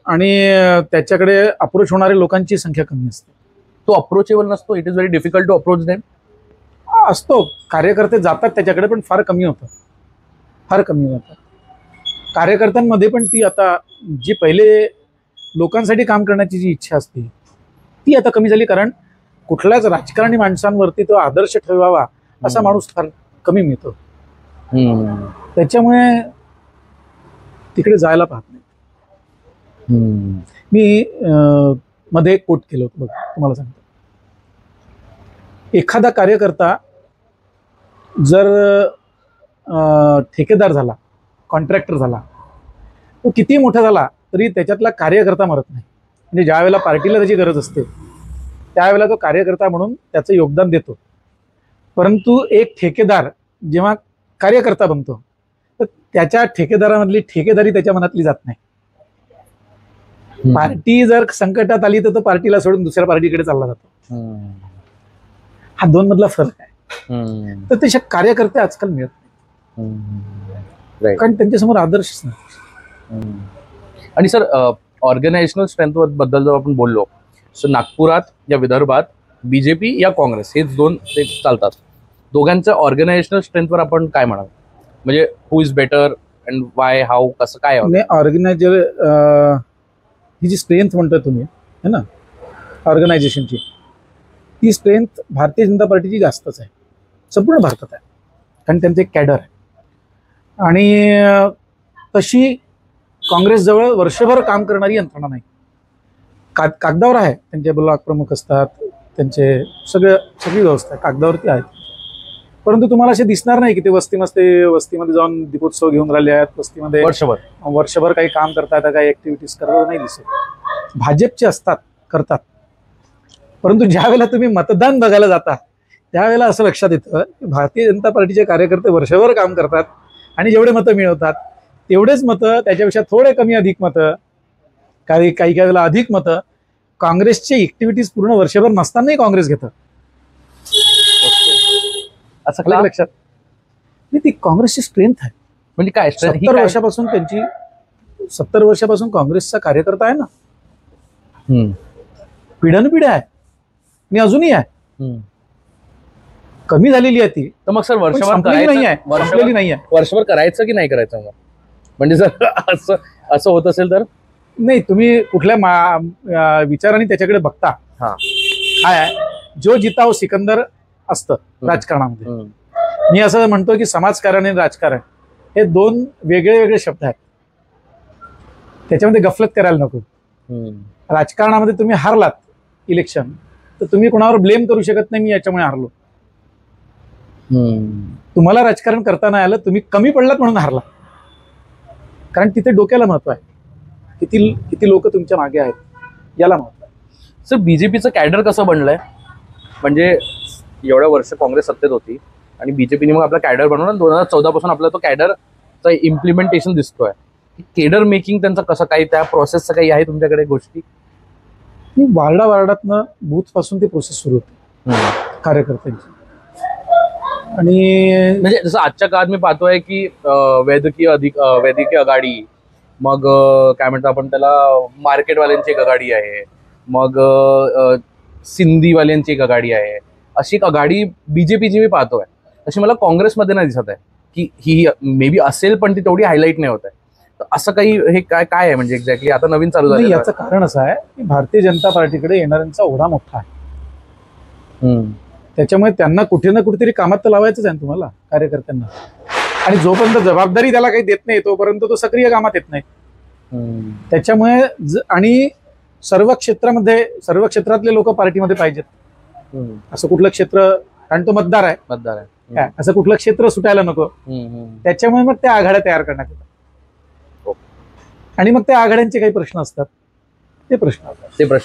आणि त्याच्याकडे अप्रोच होणाऱ्या लोकांची संख्या कमी असते. तो अप्रोचेबल नसतो. It is very difficult to approach them. असतो, कार्यकर्ते जातात त्याच्याकडे, पण फार कमी जातात. कार्यकर्त्यांमध्ये पण ती आता जी पहिले लोकांसाठी काम करण्याची जी इच्छा असते ती आता कमी झाली. कारण कुठल्याच राजकारणी माणसांवरती तो आदर्श ठेवावा असा माणूस फार कमी मिळतो. त्याच्यामुळे तिकडे जायला पाहत नाही. मी मध्ये एक कोट केलं होतं बघा, तुम्हाला सांगतो. एखादा कार्यकर्ता जर ठेकेदार झाला, कॉन्ट्रॅक्टर झाला, तो किती मोठा झाला तरी त्याच्यातला कार्यकर्ता मरत नाही. म्हणजे ज्या वेळेला पार्टीला त्याची गरज असते त्यावेळेला तो कार्यकर्ता म्हणून त्याचं योगदान देतो. परंतु एक ठेकेदार जेव्हा कार्यकर्ता बनतो तर त्याच्या ठेकेदारामधली ठेकेदारी त्याच्या मनातली जात नाही. पार्टी जर संकटात आली तर तो पार्टीला सोडून दुसऱ्या पार्टीकडे चालला जातो. हा 2 मधला फरक आहे. तर तसे कार्यकर्ते आजकाल मिळत नाही, कारण त्यांच्यासमोर आदर्शच नाही. आणि सर ऑर्गनायझेशनल स्ट्रेंथ बद्दल जर आपण बोललो, सो नागपुरात या विदर्भात बीजेपी या काँग्रेस हेच 2 ते चालतात. दोघांच्या ऑर्गनायझेशनल स्ट्रेंथवर आपण काय म्हणाल? म्हणजे who is better and why, how, कसं काय? ऑर्गनायझर ही जी स्ट्रेंथ म्हणता तुम्ही है ना ऑर्गनायझेशनची, ती स्ट्रेंथ भारतीय जनता पार्टीची जास्तच आहे, संपूर्ण भारतात आहे. कारण त्यांचं एक कॅडर आहे. आणि तशी काँग्रेसजवळ वर्षभर काम करणारी यंत्रणा नाही. कागदावर आहे, त्यांचे ब्लॉक प्रमुख असतात, त्यांचे सगळी व्यवस्था कागदावरती आहे. परंतु तुम्हाला असे दिसणार नाही की ते वस्तीमध्ये जाऊन दीपोत्सव घेऊन राहिले आहेत, वस्तीमध्ये वर्षभर काही काम करतात, काही ऍक्टिव्हिटीज करतात, नाही दिसत. भाजपचे असतात, करतात. परंतु ज्या वेळेला तुम्ही मतदान बघायला जाता त्यावेळेला असं लक्षात येतं की भारतीय जनता पार्टीचे कार्यकर्ते वर्षभर काम करतात आणि जेवढे मतं मिळवतात तेवढेच मतं, त्याच्यापेक्षा थोडे कमी अधिक मतं, काही वेळेला अधिक मतं काँग्रेसची ऍक्टिव्हिटीज पूर्ण वर्षभर नसतानाही काँग्रेस घेतं. असं काय लक्षात? ती काँग्रेसची स्ट्रेंथ आहे. म्हणजे काय 70 वर्षापासून काँग्रेसचा कार्यकर्ता आहे ना, पिढ्यानपिढ्या आहे आणि अजूनही आहे. कमी झालेली आहे ती, तर मग सर पण वर्षभर संपलेली नाही आहे, करायचं, संपलेली नाही आहे. वर्षभर करायचं की नाही करायचं मग? म्हणजे जर असं असं होत असेल तर नाही, तुम्ही कुठल्या विचाराने त्याच्याकडे बघता. हा. काय आहे, जो जिताव सिकंदर असतं राजकारणामध्ये. मी असं म्हणतो की समाजकारण आणि राजकारण हे दोन वेगळे वेगळे शब्द आहेत, त्याच्यामध्ये गफलत करायला नको. राजकारणामध्ये तुम्ही हारलात इलेक्शन तर तुम्ही कोणावर ब्लेम करू शकत नाही, मी याच्यामुळे हारलो. तुम्हाला राजकारण करता नाही आलं, तुम्ही कमी पडलात म्हणून हारला. कारण तिथे डोक्याला महत्व आहे, किती किती लोक तुमच्या मागे आहेत याला महत्व आहे. सर बीजेपीचं कॅडर कसं बनलंय? म्हणजे एवढ्या वर्ष काँग्रेस सत्तेत होती आणि बीजेपीने मग आपला कॅडर बनवला. 2014 पासून आपला तो कॅडरचा इम्प्लिमेंटेशन दिसतोय. केडर मेकिंग त्यांचं कसं काही, त्या प्रोसेसचं काही आहे तुमच्याकडे गोष्टी? वार्डातनं बूथ पासून ती प्रोसेस सुरू होते कार्यकर्त्यांची. आणि म्हणजे जसं आजच्या काळात मी पाहतोय की वैद्यकीय आघाडी, मग काय म्हणतो आपण त्याला, मार्केटवाल्यांची एक आघाडी आहे, मग सिंधीवाल्यांची एक आघाडी आहे. अशी एक आघाडी बीजेपीची मी पाहतोय. अशी मला काँग्रेसमध्ये नाही दिसत आहे की ही मे बी असेल, पण ती तेवढी हायलाईट नाही होत आहे. तर असं काही हे काय काय आहे म्हणजे एक्झॅक्टली आता नवीन चालू झालं? याचं कारण असं आहे की भारतीय जनता पार्टीकडे येणाऱ्यांचा ओढा मोठा आहे. त्याच्यामुळे त्यांना कुठे ना कुठेतरी कामात तर लावायचंच आहे तुम्हाला कार्यकर्त्यांना. आणि जोपर्यंत जबाबदारी त्याला काही देत नाही तोपर्यंत तो सक्रिय कामात येत नाही. त्याच्यामुळे आणि सर्व क्षेत्रातले लोक पार्टीमध्ये पाहिजेत. असं कुठलं क्षेत्र, कारण तो मतदार आहे, असं कुठलं क्षेत्र सुटायला नको. त्याच्यामुळे मग त्या आघाड्या तयार करण्यात येतात. आणि मग त्या आघाड्यांचे काही प्रश्न असतात, ते प्रश्न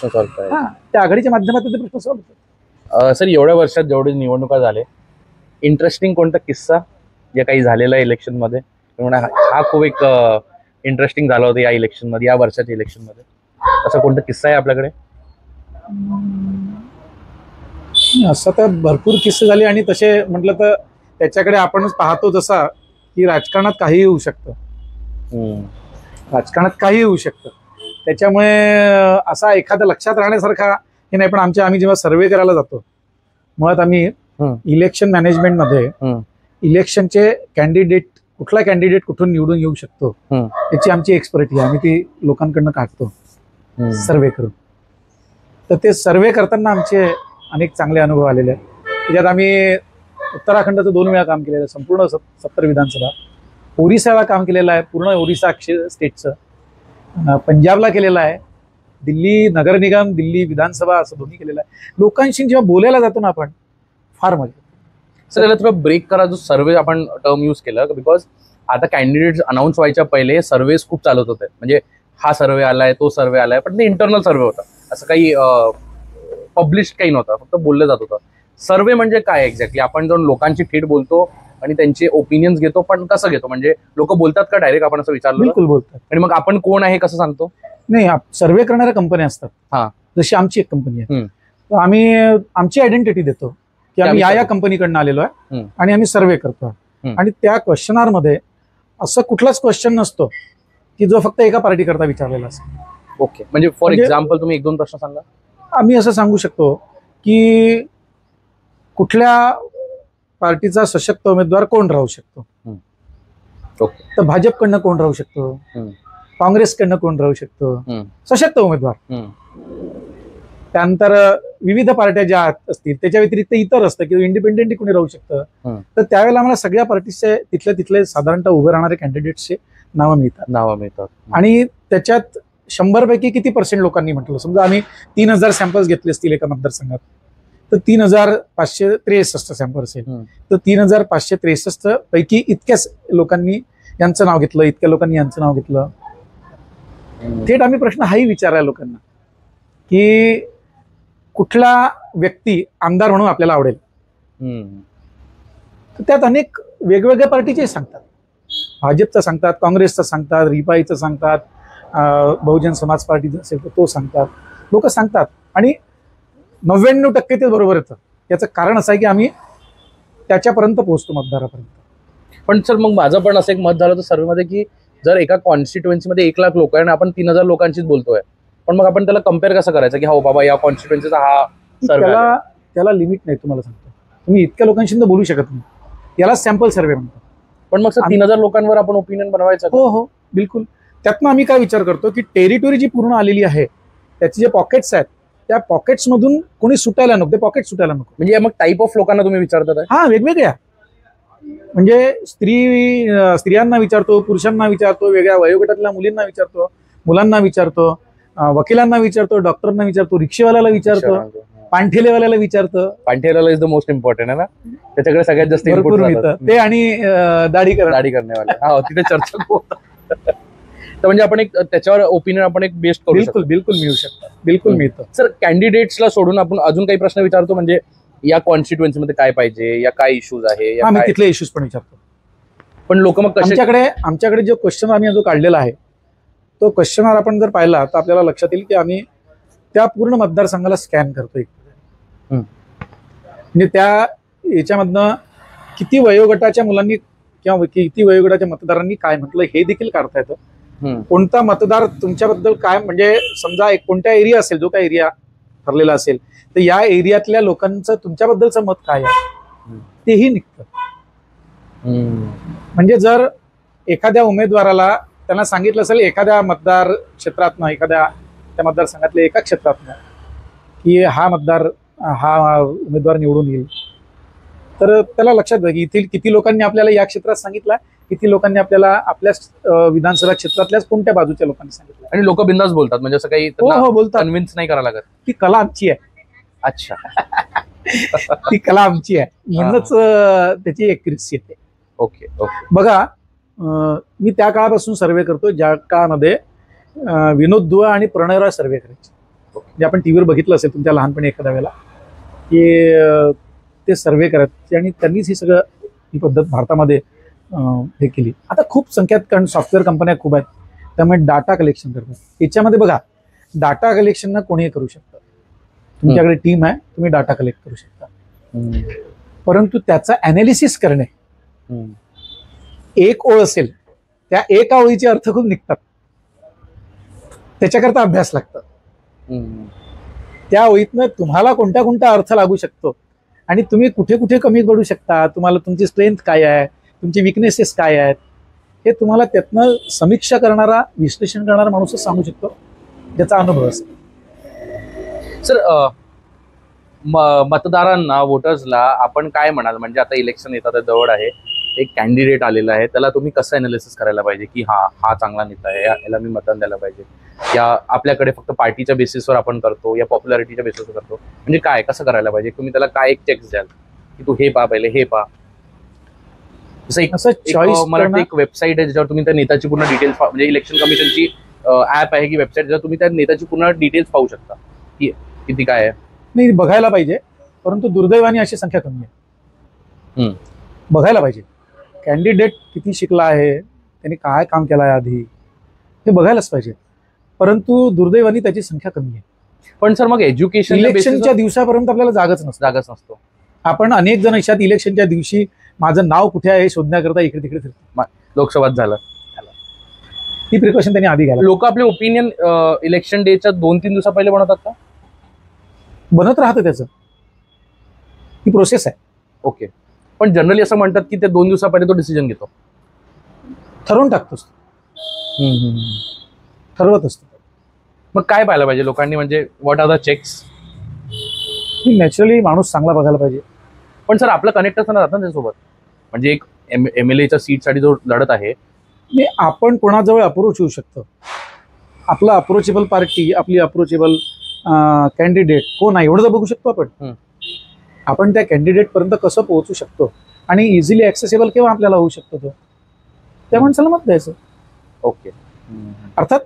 सॉल्व्ह करायचे. त्या आघाडीच्या माध्यमातून ते प्रश्न सॉल्व्ह होतात. सर एवढ्या वर्षात जेवढे निवडणुका झाले, इंटरेस्टिंग कोणता किस्सा जे काही झालेला आहे इलेक्शनमध्ये, हा खूप एक इंटरेस्टिंग झाला होता या इलेक्शनमध्ये, या वर्षाच्या इलेक्शनमध्ये, असा कोणता किस्सा आहे आपल्याकडे? असं तर भरपूर किस्से झाले. आणि तसे म्हटलं तर त्याच्याकडे आपणच पाहतो जसा की राजकारणात काहीही होऊ शकतं. त्याच्यामुळे असा एखादा लक्षात राहण्यासारखा हे नाही. पण आम्ही जेव्हा सर्वे करायला जातो, मुळात आम्ही इलेक्शन मॅनेजमेंटमध्ये इलेक्शनचे कुठला कॅन्डिडेट कुठून निवडून येऊ शकतो याची आमची एक्सपर्टी आहे. आम्ही ती लोकांकडनं काढतो सर्वे करून. तर ते सर्वे करताना आमचे अनेक चांगले अनुभव आलेले आहेत. त्याच्यात आम्ही उत्तराखंडचं 2 वेळा काम केलेलं आहे, संपूर्ण 70 विधानसभा. ओरिसाला काम केलेलं आहे, पूर्ण ओरिसा स्टेटचं. पंजाबला केलेलं आहे, दिल्ली नगर निगम, दिल्ली विधानसभा असं दोन्ही केलेलं आहे. लोकांशी जेव्हा बोलायला जातो ना आपण, फार मजा. सर याला थोडं ब्रेक करा, जो सर्वे आपण टर्म यूज केलं, बिकॉज आता कॅन्डिडेट्स अनाऊन्स व्हायच्या पहिले सर्वेस खूप चालत होते. म्हणजे हा सर्वे आलाय, तो सर्वे आलाय, पण ते इंटरनल सर्वे होता, असं काही पब्लिश काही नव्हतं, फक्त बोललं जात होतं. सर्वे म्हणजे काय एक्झॅक्टली? आपण जाऊन लोकांची थेट बोलतो आणि त्यांचे ओपिनियन्स घेतो, पण कसं घेतो? म्हणजे लोक बोलतात का डायरेक्ट? आपण असं विचारलं? बिलकुल बोलतात. आणि मग आपण कोण आहे कसं सांगतो? नाही, सर्वे करणाऱ्या कंपन्या असतात, जशी आमची एक कंपनी आहे. तर आम्ही आमची आयडेंटिटी देतो की आम्ही या कंपनीकडनं आलेलो आहे आणि आम्ही सर्वे करतो. आणि त्या क्वेश्चनर मध्ये असं कुठलाच क्वेश्चन नसतो की जो फक्त एका पार्टी करता विचारलेला असेल. ओके, म्हणजे फॉर एक्झाम्पल तुम्ही 1-2 प्रश्न सांगा. आम्ही असं सांगू शकतो की कुठल्या पार्टीचा सशक्त उमेदवार कोण राहू शकतो, तर भाजपकडनं कोण राहू शकतो, काँग्रेसकडनं कोण राहू शकतो, सशक्त उमेदवार. त्यानंतर विविध पार्ट्या ज्या असतील त्याच्या व्यतिरिक्त इतर असतं किंवा इंडिपेंडेंटली कोणी राहू शकतं. तर त्यावेळेला आम्हाला सगळ्या पार्टीचे तिथले साधारणतः उभे राहणारे कॅन्डिडेट्सचे नावं मिळतात. आणि त्याच्यात 100 पैकी किती % लोकांनी म्हटलं, समजा आम्ही 3000 सॅम्पल्स घेतले असतील एका मतदारसंघात, तर 3563 सॅम्पल असेल, तर 3563 पैकी इतक्याच लोकांनी यांचं नाव घेतलं, इतक्या लोकांनी यांचं नाव घेतलं. थेट आम्ही प्रश्न हाही विचारायला लोकांना की कुठला व्यक्ती आमदार म्हणून आपल्याला आवडेल. तर त्यात अनेक वेगवेगळ्या पार्टीचे सांगतात, भाजपचं सांगतात, काँग्रेसचं सांगतात, रिपाईचं सांगतात, बहुजन समाज पार्टीचा असेल तर तो सांगतात, लोक सांगतात. आणि 99% ते बरोबर येतं. याचं कारण असं आहे की आम्ही त्याच्यापर्यंत पोहोचतो, मतदारापर्यंत. पण सर मग माझं पण असं एक मत झालं होतं सर्वेमध्ये की जर एका कॉन्स्टिट्युएन्सीमध्ये 1 लाख लोक आहे आणि आपण 3000 लोकांशीच बोलतोय, पण मग आपण त्याला कम्पेअर कसं करायचं की हो बाबा या कॉन्स्टिट्युएन्सीचा हा सर्वे? त्याला लिमिट नाही. तुम्हाला सांगतो, तुम्ही इतक्या लोकांशी तर बोलू शकत नाही. याला सॅम्पल सर्व्हे म्हणतात. पण मग 3,000 लोकांवर आपण ओपिनियन बनवायचं का? हो हो बिलकुल. त्यातनं आम्ही काय विचार करतो की टेरिटोरी जी पूर्ण आलेली आहे त्याचे जे पॉकेट्स आहेत त्या पॉकेट्स मधून कोणी सुटायला नको, ते पॉकेट सुटायला नको. म्हणजे मग टाईप ऑफ लोकांना तुम्ही विचारतात? हा, वेगवेगळ्या. म्हणजे स्त्रियांना विचारतो, पुरुषांना विचारतो, वेगळ्या वयोगटातल्या मुलींना विचारतो, मुलांना विचारतो, वकिलांना विचारतो, डॉक्टरना विचारतो, रिक्षेवाल्याला विचारतो, पाणठेलेवाल्याला विचारतो. पाणठेवाला इज द मोस्ट इम्पॉर्टंट आहे ना, त्याच्याकडे सगळ्यात जास्त भरपूर मिळतं ते. आणि दाढी करण्यावाले, हा तिथे चर्चा होतात. तर म्हणजे आपण एक त्याच्यावर ओपिनियन आपण एक बेस्ट करू शकतो. बिलकुल मिळू शकतं, बिलकुल मिळतं. सर, कॅन्डिडेट्सला सोडून आपण अजून काही प्रश्न विचारतो, म्हणजे या कॉन्स्टिट्युएन्सी मध्ये काय पाहिजे, या काय इश्यूज आहे, आम्ही तिथले इश्यूज पण विचारतो. पण लोक मग आमच्याकडे जो क्वेश्चन आम्ही जो काढलेला आहे तो क्वेश्चनर आपण जर पाहिला तर आपल्याला लक्षात येईल की आम्ही त्या पूर्ण मतदारसंघाला स्कॅन करतो. म्हणजे त्या याच्यामधनं किती वयोगटाच्या मुलांनी किंवा किती वयोगटाच्या मतदारांनी काय म्हटलं हे देखील काढता येतं. कोणता मतदार तुमच्याबद्दल काय, म्हणजे समजा एक कोणत्या एरिया असेल, जो काय एरिया ठरलेला असेल, तर या एरियातल्या लोकांचं तुमच्याबद्दलचं मत काय आहे तेही निघतं. म्हणजे जर एखाद्या उमेदवाराला त्यांना सांगितलं असेल एखाद्या मतदार क्षेत्रातनं, एखाद्या त्या मतदारसंघातल्या एका क्षेत्रातनं की हा उमेदवार निवडून येईल, तर त्याला लक्षात घ्या की इथे किती लोकांनी आपल्याला या क्षेत्रात सांगितलं, किती लोकांनी आपल्याला आपल्या विधानसभा क्षेत्रातल्याच कोणत्या बाजूच्या लोकांनी सांगितलं. आणि लोक बिंदास बोलतात, म्हणजे असं काही बोलतात, कन्व्हिन्स नाही करावं लागत. ती कला आमची आहे. अच्छा. ती कला आमची आहे, म्हणूनच त्याची एक्युरेसी येते. ओके. बघा, मी त्या काळापासून सर्वे करतो ज्या काळामध्ये विनोद दुआ आणि प्रणयराज सर्वे करायचे. म्हणजे आपण टीव्हीवर बघितलं असेल तुमच्या लहानपणी एखाद्या वेळेला की ते सर्वे करायचे, आणि त्यांनीच ही पद्धत भारतामध्ये हे केली. आता खूप संख्यात, कारण सॉफ्टवेअर कंपन्या खूप आहेत, त्यामुळे डाटा कलेक्शन करतात. याच्यामध्ये बघा, डाटा कलेक्शन कोणीही करू शकतं. तुमच्याकडे टीम आहे, तुम्ही डाटा कलेक्ट करू शकता, परंतु त्याचा अनालिसिस करणे, एक ओळ असेल त्या एका ओळीचे अर्थ खूप निघतात, त्याच्याकरता अभ्यास लागतो. त्या ओळीतनं तुम्हाला कोणता कोणता अर्थ लागू शकतो आणि तुम्ही कुठे कुठे कमी पडू शकता, तुम्हाला तुमची स्ट्रेंथ काय आहे, तुमची विकनेसेस काय आहेत, हे तुम्हाला त्यातनं समीक्षा करणारा, विश्लेषण करणारा माणूसच सांगू शकतो, ज्याचा अनुभव असेल. सर, मतदारांना, वोटर्सला आपण काय म्हणाल, म्हणजे आता इलेक्शन येतात जवळ आहे, एक कॅन्डिडेट आलेला आहे, त्याला तुम्ही कसं अनालिसिस करायला पाहिजे की हा चांगला नेता आहे, याला मी मतदान द्यायला पाहिजे, या आपल्याकडे फक्त पार्टीच्या बेसिसवर आपण करतो, या पॉप्युलॅरिटीच्या बेसिसवर करतो, म्हणजे काय कसं करायला पाहिजे, तुम्ही त्याला काय एक चेक्स द्याल की तू हे पहिले हे पहा. मला एक वेबसाईट आहे ज्याच्यावर तुम्ही त्या नेत्याची पूर्ण डिटेल्स, म्हणजे इलेक्शन कमिशनची ऍप आहे की वेबसाईट, ज्यावर तुम्ही त्या नेत्याची पूर्ण डिटेल्स पाहू शकता की किती काय आहे. नाही, बघायला पाहिजे, परंतु दुर्दैवाने अशी संख्या कमी आहे. बघायला पाहिजे कॅन्डिडेट किती शिकला आहे, त्यांनी काय काम केलं आहे आधी, हे बघायलाच पाहिजे, परंतु दुर्दैवाने त्याची संख्या कमी आहे. पण सर, मग एज्युकेशन इलेक्शनच्या दिवसापर्यंत आपल्याला जागाच नसतो. आपण अनेक जण अशात इलेक्शनच्या दिवशी माझं नाव कुठे आहे हे शोधण्याकरता इकडे तिकडे फिरतो. लोकसभात झालं, ती प्रिकॉशन त्यांनी आधी घ्यायला. लोक आपले ओपिनियन इलेक्शन डेच्या 2-3 दिवसा पहिले बनवतात का? बनत राहतं, त्याचं ही प्रोसेस आहे. ओके. पण जनरली असं म्हणतात की ते 2 दिवसा पहिले तो डिसिजन घेतो, ठरवून टाकतोस, ठरवत असतो. मग काय पाहायला पाहिजे लोकांनी, म्हणजे what are the checks? Naturally माणूस चांगला बघायला पाहिजे. पण सर, आपलं कनेक्ट असताना राहतं त्याच्यासोबत, म्हणजे एक MLAच्या सीटसाठी जो लढत आहे, आपण कोणाजवळ अप्रोच होऊ शकतो, आपला अप्रोचेबल पार्टी, आपली अप्रोचेबल कॅन्डिडेट कोण आहे एवढं तर बघू शकतो आपण त्या कॅन्डिडेट पर्यंत कसं पोहोचू शकतो आणि इझिली ऍक्सेसेबल केव्हा आपल्याला होऊ शकतो तो, त्या माणसाला मत द्यायचं. ओके. अर्थात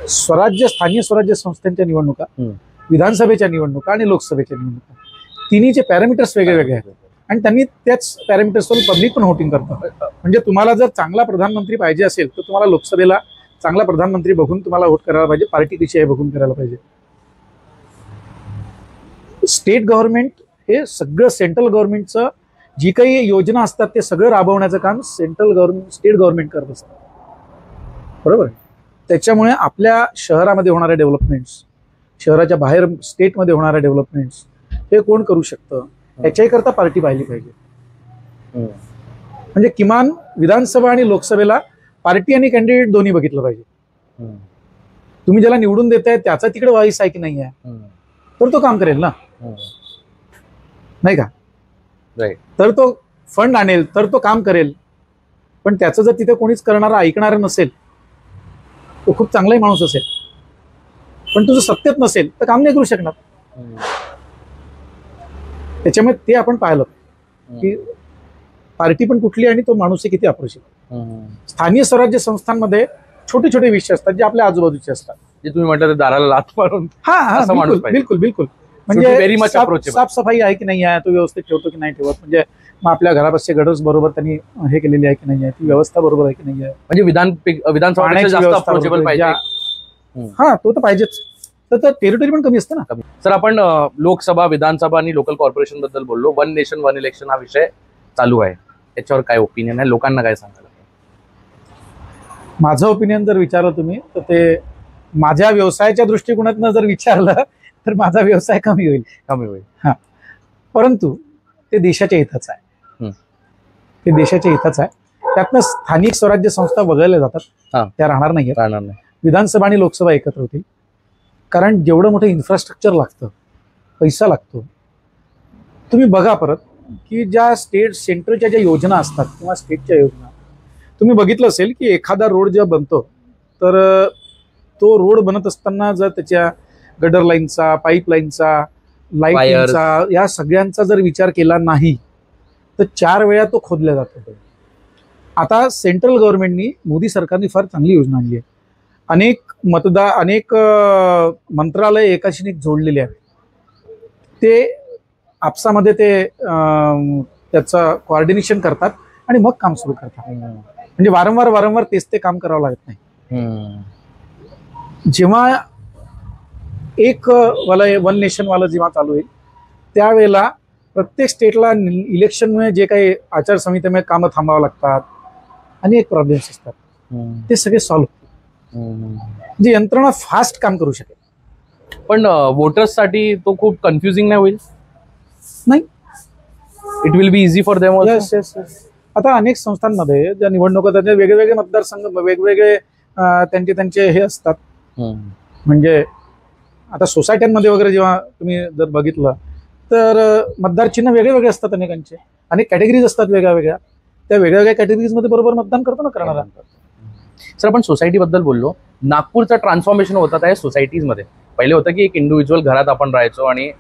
स्थानीय स्वराज्य संस्थांच्या निवडणुका, विधानसभेच्या निवडणुका आणि लोकसभेच्या निवडणुका, तिन्हीचे पॅरामीटर्स वेगळे वेगळे आहेत आणि त्यांनी त्याच पॅरामीटर्सवर पब्लिक पण व्होटिंग करतं. म्हणजे तुम्हाला जर चांगला प्रधानमंत्री पाहिजे असेल तर तुम्हाला लोकसभेला चांगला प्रधानमंत्री बघून तुम्हाला वोट करायला पाहिजे, पार्टी कशी आहे बघून करायला पाहिजे. स्टेट गव्हर्नमेंट हे सगळं, सेंट्रल गव्हर्नमेंटचं जी काही योजना असतात ते सगळं राबवण्याचं काम स्टेट गव्हर्नमेंट करत असतं, बरोबर. त्याच्यामुळे आपल्या शहरामध्ये होणारे डेव्हलपमेंट्स, शहराच्या बाहेर स्टेटमध्ये होणारे डेव्हलपमेंट्स, हे कोण करू शकतं याच्याही करता पार्टी पाहिली पाहिजे. म्हणजे किमान विधानसभा आणि लोकसभेला पार्टी आणि कॅन्डिडेट दोन्ही बघितलं पाहिजे. तुम्ही ज्याला निवडून देताय त्याचा तिकडे वाईस आहे की नाही आहे, तर तो काम करेल ना, नाही का? तर तो फंड आणेल, तर तो काम करेल. पण त्याचं जर तिथे कोणीच करणारा ऐकणारा नसेल, तो खूप चांगलाही माणूस असेल, पण तुझं सत्तेत नसेल तर काम नाही करू शकणार. त्याच्यामुळे ते आपण पाहिलं की पार्टी पण कुठली आणि तो माणूस किती अप्रोचित. स्थानिक स्वराज्य संस्थांमध्ये छोटे छोटे विषय असतात जे आपल्या आजूबाजूचे असतात, जे तुम्ही म्हटलं ते दाराला लाथ मारून. बिलकुल बिलकुल. म्हणजे साफसफाई आहे की नाही आहे, तो व्यवस्थित ठेवतो की नाही ठेवत, म्हणजे मग आपल्या घरापासचे गडर्स बरोबर त्यांनी हे केलेली आहे की नाही आहे, ती व्यवस्था बरोबर आहे की नाही आहे, म्हणजे विधानसभा. हा, तो तर पाहिजेच. तर टेरिटरी पण कमी असते ना. सर, आपण लोकसभा, विधानसभा आणि लोकल कॉर्पोरेशन बद्दल बोललो. वन नेशन वन इलेक्शन हा विषय चालू आहे, त्याच्यावर काय ओपिनियन आहे, लोकांना काय सांगाल? माझं ओपिनियन जर विचारलं तुम्ही तर ते माझ्या व्यवसायाच्या दृष्टिकोनातनं जर विचारलं तर माझा व्यवसाय कमी होईल. हा, परंतु ते देशाच्या हिताचं आहे. ते देशाच्या हिताचं आहे. त्यातनं स्थानिक स्वराज्य संस्था वगळल्या जातात, त्या राहणार नाही. विधानसभा आणि लोकसभा एकत्र होतील. कारण जेवढं मोठं इन्फ्रास्ट्रक्चर लागतं, पैसा लागतो. तुम्ही बघा परत की ज्या सेंट्रलच्या ज्या योजना असतात किंवा स्टेटच्या योजना, तुम्ही बघितलं असेल की एखादा रोड जेव्हा बनतो तर तो रोड बनत असताना जर त्याच्या गटर लाईनचा, पाईपलाईनचा, लाईटचा, या सगळ्यांचा जर विचार केला नाही तर 4 वेळा तो खोदला जातो. आता सेंट्रल गव्हर्नमेंटनी, मोदी सरकारने फार चांगली योजना आणली आहे. अनेक मंत्रालय एकाशी एक जोडलेले आहेत. ते आपसामध्ये ते त्याचं कोऑर्डिनेशन करतात आणि मग काम सुरू करतात. म्हणजे वारंवार तेच ते काम करावं लागत नाही. जेव्हा एक वन नेशन वाला जेव्हा चालू होईल त्यावेळेला प्रत्येक स्टेटला इलेक्शनमुळे जे काही आचारसंहितेमुळे कामं थांबावं लागतात, अनेक प्रॉब्लेम्स असतात, ते सगळे सॉल्व्ह होतील. म्हणजे यंत्रणा फास्ट काम करू शकेल. पण वोटर्ससाठी तो खूप कन्फ्युजिंग नाही होईल? नाही, it will be easy for them. आता अनेक संस्थांमध्ये ज्या निवडणुका, त्याचे वेगवेगळे मतदारसंघ, वेगवेगळे त्यांचे हे असतात. म्हणजे आता सोसायट्यांमध्ये वगैरे जेव्हा तुम्ही जर बघितलं तर मतदार चिन्ह वेगळे असतात, अनेक कॅटेगरीज असतात वेगळ्या. त्या वेगळ्या कॅटेगरीजमध्ये बरोबर मतदान करतो ना करणारा. सर, आपण सोसायटी बद्दल बोललो. नागपूरचं ट्रान्सफॉर्मेशन होतात आहे सोसायटीजमध्ये. पहिले होतं की एक इंडिव्हिज्युअल घरात आपण राहायचो आणि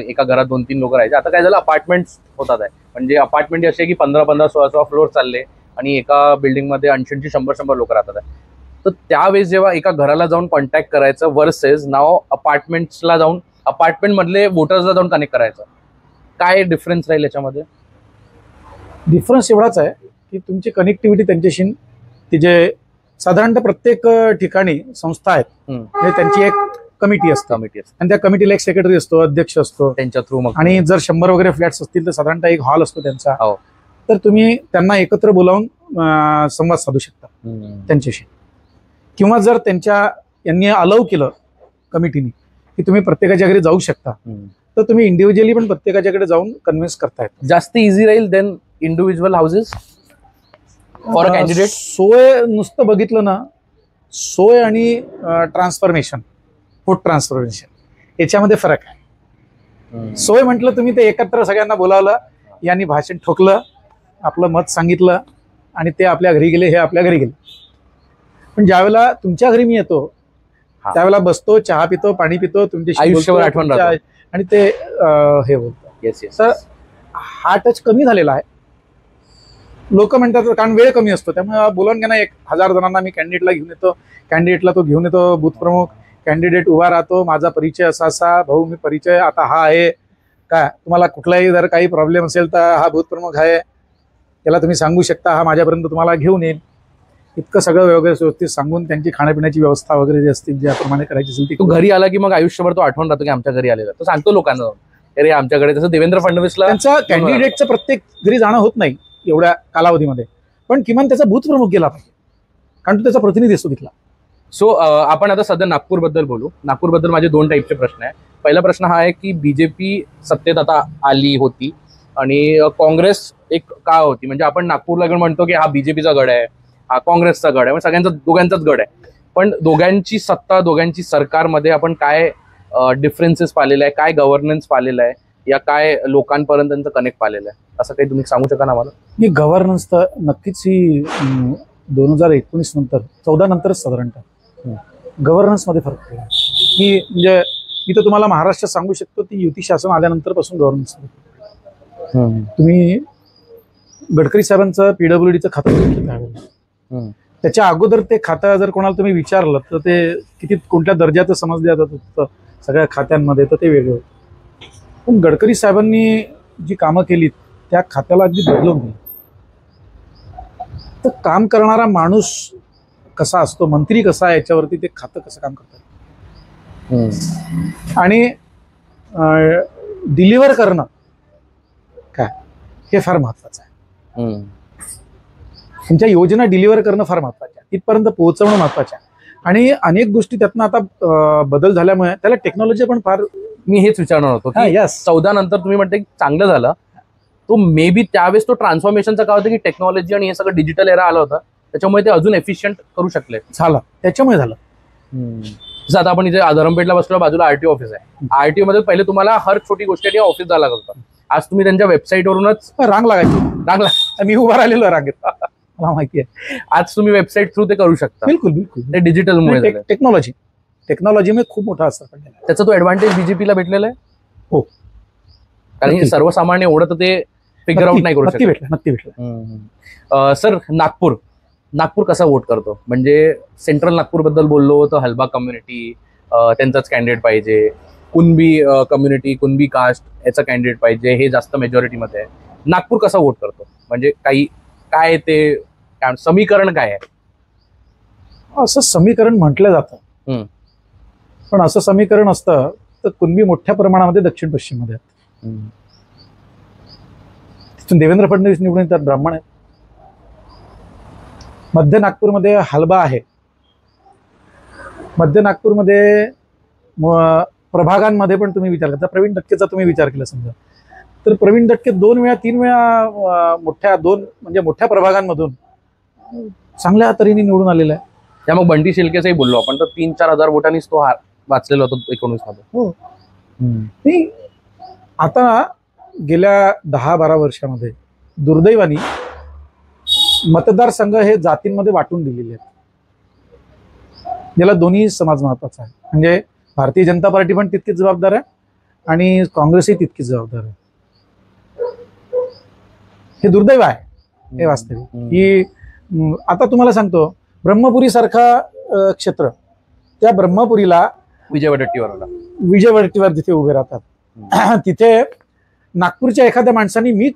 एका घरात 2-3 लोक राहायचे. आता काय झालं, अपार्टमेंट होतात आहे. म्हणजे अपार्टमेंट असे की 15-15, 16-16 फ्लोअर चालले आणि एका बिल्डिंगमध्ये 80-80, 100-100 लोक राहतात आहे. तर त्यावेळेस जेव्हा एका घराला जाऊन कॉन्टॅक्ट करायचं वर्सेस नाव अपार्टमेंट्सला जाऊन अपार्टमेंटमधले वोटर्सला जाऊन कनेक्ट करायचं, काय डिफरन्स राहील याच्यामध्ये? डिफरन्स एवढाच आहे की तुमची कनेक्टिव्हिटी त्यांच्याशी, ती जे साधारणतः प्रत्येक ठिकाणी संस्था आहेत, त्यांची एक कमिटी असते आणि त्या कमिटीला एक सेक्रेटरी असतो, अध्यक्ष असतो त्यांच्या थ्रू. आणि जर 100 वगैरे फ्लॅट्स असतील तर साधारणतः एक हॉल असतो त्यांचा. तर तुम्ही त्यांना एकत्र बोलावून संवाद साधू शकता त्यांच्याशी. किंवा जर यांनी अलाउ केलं कमिटीने की तुम्ही प्रत्येकाच्या घरी जाऊ शकता, तर तुम्ही इंडिव्हिज्युअली पण प्रत्येकाच्याकडे जाऊन कन्व्हिन्स करतायत. जास्त इझी राहील than individual houses for candidate. सोय नुसतं बघितलं ना, सोय आणि ट्रान्सफॉर्मेशन, फूड ट्रान्सफॉर्मेशन, याच्यामध्ये फरक आहे. सोय म्हटलं तुम्ही ते एकत्र सगळ्यांना बोलावलं, यांनी भाषण ठोकलं, आपलं मत सांगितलं आणि ते आपल्या घरी गेले, हे आपल्या घरी गेले. पण ज्यावेळेला तुमच्या घरी मी येतो त्यावेळेला बसतो, चहा पितो, पाणी पितो, तुमच्याशी आयुष्यभर आठवण राहतो आणि ते हे बोलतो. तर हा टच कमी झालेला आहे. लोक म्हणतात कारण वेळ कमी असतो, त्यामुळे बोलून घ्या ना, 1000 जणांना मी कॅन्डिडेटला घेऊन येतो, कॅन्डिडेटला तो घेऊन येतो, बूथ प्रमुख, कॅन्डिडेट उभा राहतो, माझा परिचय असा, भाऊ मी परिचय आता हा आहे काय, तुम्हाला कुठलाही जर काही प्रॉब्लेम असेल तर हा बूथ प्रमुख आहे, त्याला तुम्ही सांगू शकता, हा माझ्यापर्यंत तुम्हाला घेऊन येईल. इतकं सगळं व्यवस्थित सांगून त्यांची खाण्यापिण्याची व्यवस्था वगैरे जे असतील, ज्याप्रमाणे करायची असेल ती. तो घरी आला की मग आयुष्यभर तो आठवण राहतो की आमच्या घरी आलेला, तो सांगतो लोकांना अरे आमच्याकडे. तसं देवेंद्र फडणवीसला त्यांचा कॅन्डिडेटचं प्रत्येक घरी जाणं होत नाही एवढ्या कालावधीमध्ये, पण किमान त्याचा बूथ प्रमुख गेला पाहिजे, कारण तो त्याचा प्रतिनिधी असतो तिथला. सो आपण आता सध्या नागपूरबद्दल बोलू. नागपूरबद्दल माझे 2 टाईपचे प्रश्न आहे. पहिला प्रश्न हा आहे की बीजेपी सत्तेत आता आली होती आणि काँग्रेस एक का होती, म्हणजे आपण नागपूरला घेऊन म्हणतो की हा बीजेपीचा गड आहे, हा काँग्रेसचा गड आहे, म्हणजे सगळ्यांचा दोघांचाच गड आहे. पण दोघांची सत्ता, दोघांची सरकारमध्ये आपण काय डिफरन्सेस पाहिलेला आहे, काय गव्हर्नन्स पाहिलेलं आहे, या काय लोकांपर्यंत त्यांचं कनेक्ट पाहिलेलं आहे, असं काही तुम्ही सांगू शकाल आम्हाला? ही गव्हर्नन्स तर नक्कीच ही 2019 नंतर 14 नंतरच साधारणतः गव्हर्नन्समध्ये फरक पडला. मी म्हणजे मी तर तुम्हाला महाराष्ट्रात सांगू शकतो की युती शासन आल्यानंतर पासून गव्हर्नन्स तुम्ही गडकरी साहेबांचं पीडब्ल्यूडीचं खातं त्याच्या अगोदर ते खातं जर कोणाला तुम्ही विचारलं तर ते किती कोणत्या दर्जाचं समजलं जातं सगळ्या खात्यांमध्ये, तर ते वेगळं होतं. पण गडकरी साहेबांनी जी कामं केली त्या खात्याला अगदी बदलून दिली. तर काम करणारा माणूस कसा असतो, मंत्री कसा आहे, याच्यावरती ते खातं कसं काम करतात आणि डिलिव्हर करणं काय हे फार महत्वाचं आहे. तुमच्या योजना डिलिव्हर करणं फार महत्वाचं आहे, तिथपर्यंत पोहोचवणं महत्वाचं आहे. आणि अनेक गोष्टी त्यातनं आता बदल झाल्यामुळे त्याला टेक्नॉलॉजी पण फार, मी हेच विचारणार होतो की 14 नंतर तुम्ही म्हणते चांगलं झालं, तो मे बी त्यावेळेस तो ट्रान्सफॉर्मेशनचा काय होतं की टेक्नॉलॉजी आणि हे सगळं डिजिटल एरा आला होता, त्याच्यामुळे ते अजून एफिशियंट करू शकले. झालं त्याच्यामुळे झालं. जसं आता आपण इथे धरमपेठला बसलो, बाजूला आरटीओ ऑफिस आहे. आरटीओ मध्ये पहिले तुम्हाला हर छोटी गोष्ट ऑफिस जायला लागत होतं. आज तुम्ही त्यांच्या वेबसाईटवरूनच रांग लागायची, मी उभा राहिलेलो रांगेत, मला माहिती आहे. आज तुम्ही वेबसाईट थ्रू ते करू शकता. बिलकुल बिलकुल, ते डिजिटलमुळे टेक्नॉलॉजीमुळे खूप मोठा असर पडलेला. त्याचा तो ऍडव्हान्टेज बीजेपीला भेटलेला आहे. हो, कारण सर्वसामान्य एवढं तर ते फिगर आउट नाही करू शकत. नक्की भेटलं. सर, नागपूर कसा वोट करतो? म्हणजे सेंट्रल नागपूर बद्दल बोललो तर हलबा कम्युनिटी त्यांचाच कॅन्डिडेट पाहिजे, कुणबी कम्युनिटी, कुणबी कास्ट याचा कॅन्डिडेट पाहिजे, हे जास्त मेजॉरिटीमध्ये आहे. नागपूर कसा वोट करतो? म्हणजे काय ते समीकरण काय आहे? असं समीकरण म्हटलं जातं, पण असं समीकरण असतं तर कुणबी मोठ्या प्रमाणामध्ये दक्षिण पश्चिम मध्ये आहेत. तिथून देवेंद्र फडणवीस निवडून येतात, ब्राह्मण आहेत. मध्य नागपूरमध्ये हलबा आहे. मध्य नागपूरमध्ये प्रभागांमध्ये पण तुम्ही विचार करता, प्रवीण दटकेचा तुम्ही विचार केला समजा, तर प्रवीण दटके 2 वेळा 3 वेळा मोठ्या प्रभागांमधून चांगल्या तऱ्हेने निवडून आलेला आहे. त्या मग बंटी शिल्केचाही बोललो आपण, तर 3-4 हजार वोटांनीच तो वाचलेला होता 19 मध्ये. हो, आता गेल्या 10-12 वर्षामध्ये दुर्दैवानी मतदारसंघ हे जातींमध्ये वाटून दिलेले आहेत. याला दोन्ही समाज महत्वाचा आहे. म्हणजे भारतीय जनता पार्टी पण तितकीच जबाबदार आहे आणि काँग्रेसही तितकीच जबाबदार आहे. हे दुर्दैव आहे, हे वास्तविक. की आता तुम्हाला सांगतो, ब्रह्मपुरी सारखा क्षेत्र, त्या ब्रह्मपुरीला विजय वडेट्टीवार जिथे उभे राहतात, तिथे नागपूरच्या एखाद्या माणसाने मी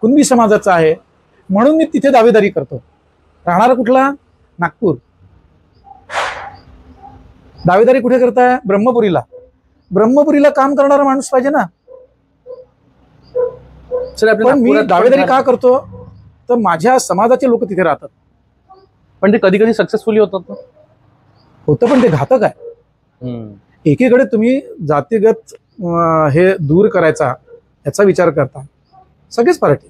कुणबी समाजाचा आहे म्हणून मी तिथे दावेदारी करतो. राहणारा कुठला? नागपूर. दावेदारी कुठे करताय? ब्रह्मपुरीला काम करणारा माणूस पाहिजे ना. पण मी दावेदारी का करतो? तर माझ्या समाजाचे लोक तिथे राहतात. पण ते कधी कधी सक्सेसफुली होतं, पण ते घातक आहे. एकीकडे तुम्ही जातीगत हे दूर करायचा याचा विचार करता, सगळेच पार्टी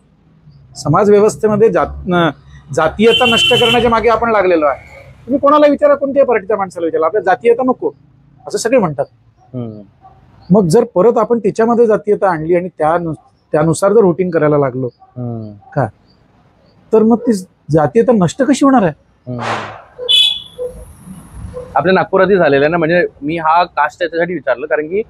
समाज व्यवस्थेमध्ये जातीयता नष्ट करण्याच्या मागे आपण लागलेलो आहे. तुम्ही कोणाला विचारा, कोणत्याही पार्टीच्या माणसाला विचारा, आपल्या जातीयता नको असं सगळे म्हणतात. मग जर परत आपण त्याच्यामध्ये जातीयता आणली आणि त्यानुसार जर वोटिंग करायला लागलो का, तर मग ती जातीयता नष्ट कशी होणार आहे? आपल्या नागपुरातही झालेलं आहे ना. म्हणजे मी हा कास्ट याच्यासाठी विचारलं कारण की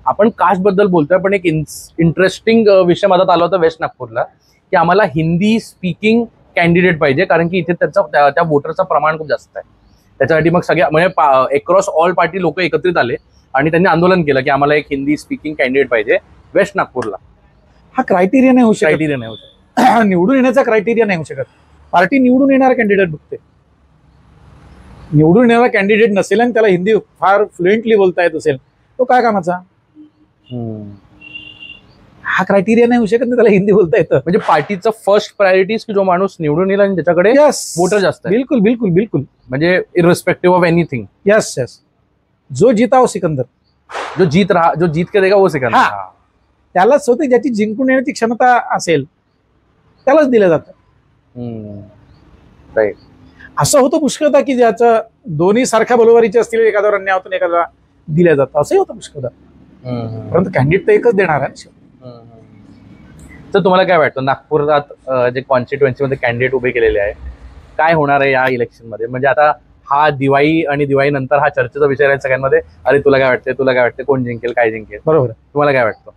आपण कास्ट बद्दल बोलतोय, पण एक इंटरेस्टिंग विषय माझ्यात आला होता वेस्ट नागपूरला, की आम्हाला हिंदी स्पीकिंग कॅन्डिडेट पाहिजे कारण की इथे त्या वोटरचं प्रमाण खूप जास्त आहे. त्याच्यासाठी मग सगळ्या म्हणजे अक्रॉस ऑल पार्टी लोक एकत्रित आले आणि त्यांनी आंदोलन केलं की आम्हाला एक हिंदी स्पीकिंग कॅन्डिडेट पाहिजे वेस्ट नागपूरला. हा क्रायटेरिया नाही होऊ शकत, निवडून येण्याचा क्रायटेरिया नाही होऊ शकत. पार्टी निवडून येणारा कॅन्डिडेट बघते. निवडून येणारा कॅन्डिडेट नसेल आणि त्याला हिंदी फार फ्लुएंटली बोलता येत असेल, तो काय कामाचा? हा क्रायटेरिया नाही होऊ शकत ना, त्याला हिंदी बोलता येतं. म्हणजे पार्टीचं फर्स्ट प्रायोरिटी की जो माणूस निवडून येईल आणि त्याच्याकडे वोटर जास्त आहे. बिलकुल. म्हणजे इररिस्पेक्टिव्ह ऑफ एनिथिंग. यस. जो जीता हो सिकंदर. जो जीत के देगा वो सिकंदर. हा. त्यालाच होते, ज्याची जिंकून येण्याची क्षमता असेल त्यालाच दिलं जातं. राईट. असं होतं पुष्कळदा की ज्याचं दोन्ही सारख्या बरोबरीचे असतील, एखाद्यावर अन्याय होतो एखाद्याला दिल्या जातं, असंही होतं पुष्कळदा. परंतु कॅन्डिडेट तर एकच देणार आहे. तर तुम्हाला काय वाटतं नागपुरात जे कॉन्स्टिट्युएन्सीमध्ये कॅन्डिडेट उभे केलेले आहे, काय होणार आहे या इलेक्शन मध्ये? म्हणजे आता हा दिवाळी आणि दिवाळी नंतर हा चर्चेचा विषय आहे सगळ्यांमध्ये. अरे तुला काय वाटतं, तुला काय वाटतं, कोण जिंकेल, काय जिंकेल? बरोबर. तुम्हाला काय वाटतं?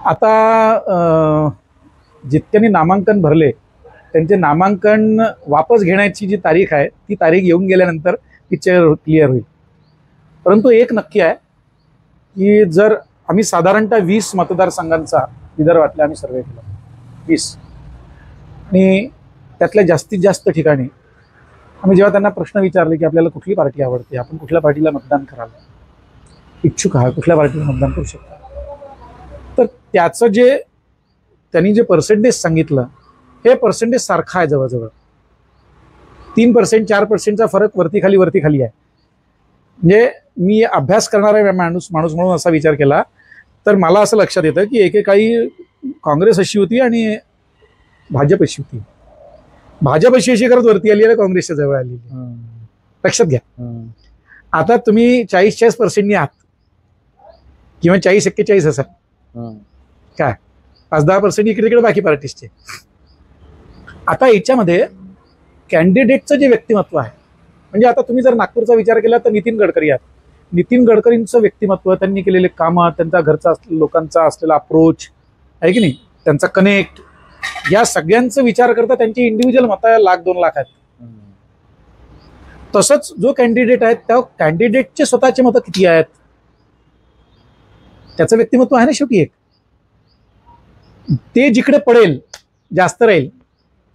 आता जितक्यांनी नामांकन भरले त्यांचे नामांकन वापस घेण्याची जी तारीख आहे ती तारीख येऊन गेल्यानंतर पिक्चर क्लिअर होईल. परंतु एक नक्की आहे की जर आम्ही साधारणतः 20 मतदारसंघांचा विदर्भातल्या आम्ही सर्वे केला, 20, आणि त्यातल्या जास्तीत जास्त ठिकाणी आम्ही जेव्हा त्यांना प्रश्न विचारले की आपल्याला कुठली पार्टी आवडते, आपण कुठल्या पार्टीला मतदान करायला इच्छुक आहात, कुठल्या पार्टीला मतदान करू शकता, तर त्याचं जे त्यांनी जे पर्सेंटेज सांगितलं हे पर्सेंटेज सारखं आहे. जवळजवळ 3%, 4%चा फरक वरती खाली आहे. म्हणजे मी अभ्यास करणारा माणूस म्हणून असा विचार केला तर मला असं लक्षात येतं की एकेकाळी काँग्रेस अशी होती आणि भाजप अशी होती. भाजप अशी करत वरती आली आणि काँग्रेसच्या जवळ आली. लक्षात घ्या. आता तुम्ही 40-40% आहात किंवा 40-41 असाल, काय 5-10% इकडे तिकडे बाकी पार्टीजचे. आता याच्यामध्ये कॅन्डिडेटचं जे व्यक्तिमत्व आहे, म्हणजे आता तुम्ही जर नागपूरचा विचार केला तर नितीन गडकरी आहेत. नितीन गडकरींचं व्यक्तिमत्व, त्यांनी केलेले कामं, त्यांचा घरचा लोकांचा असलेला अप्रोच आहे की नाही, त्यांचा कनेक्ट, या सगळ्यांचा विचार करता त्यांची इंडिव्हिज्युअल मतं 1-2 लाख आहेत. तसंच जो कॅन्डिडेट आहे त्या कॅन्डिडेटचे स्वतःचे मतं किती आहेत, त्याचं व्यक्तिमत्व आहे ना शेवटी एक. ते जिकडे पडेल जास्त राहील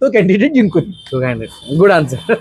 तो कॅन्डिडेट जिंकून. तो कॅन्डिडेट. Good answer.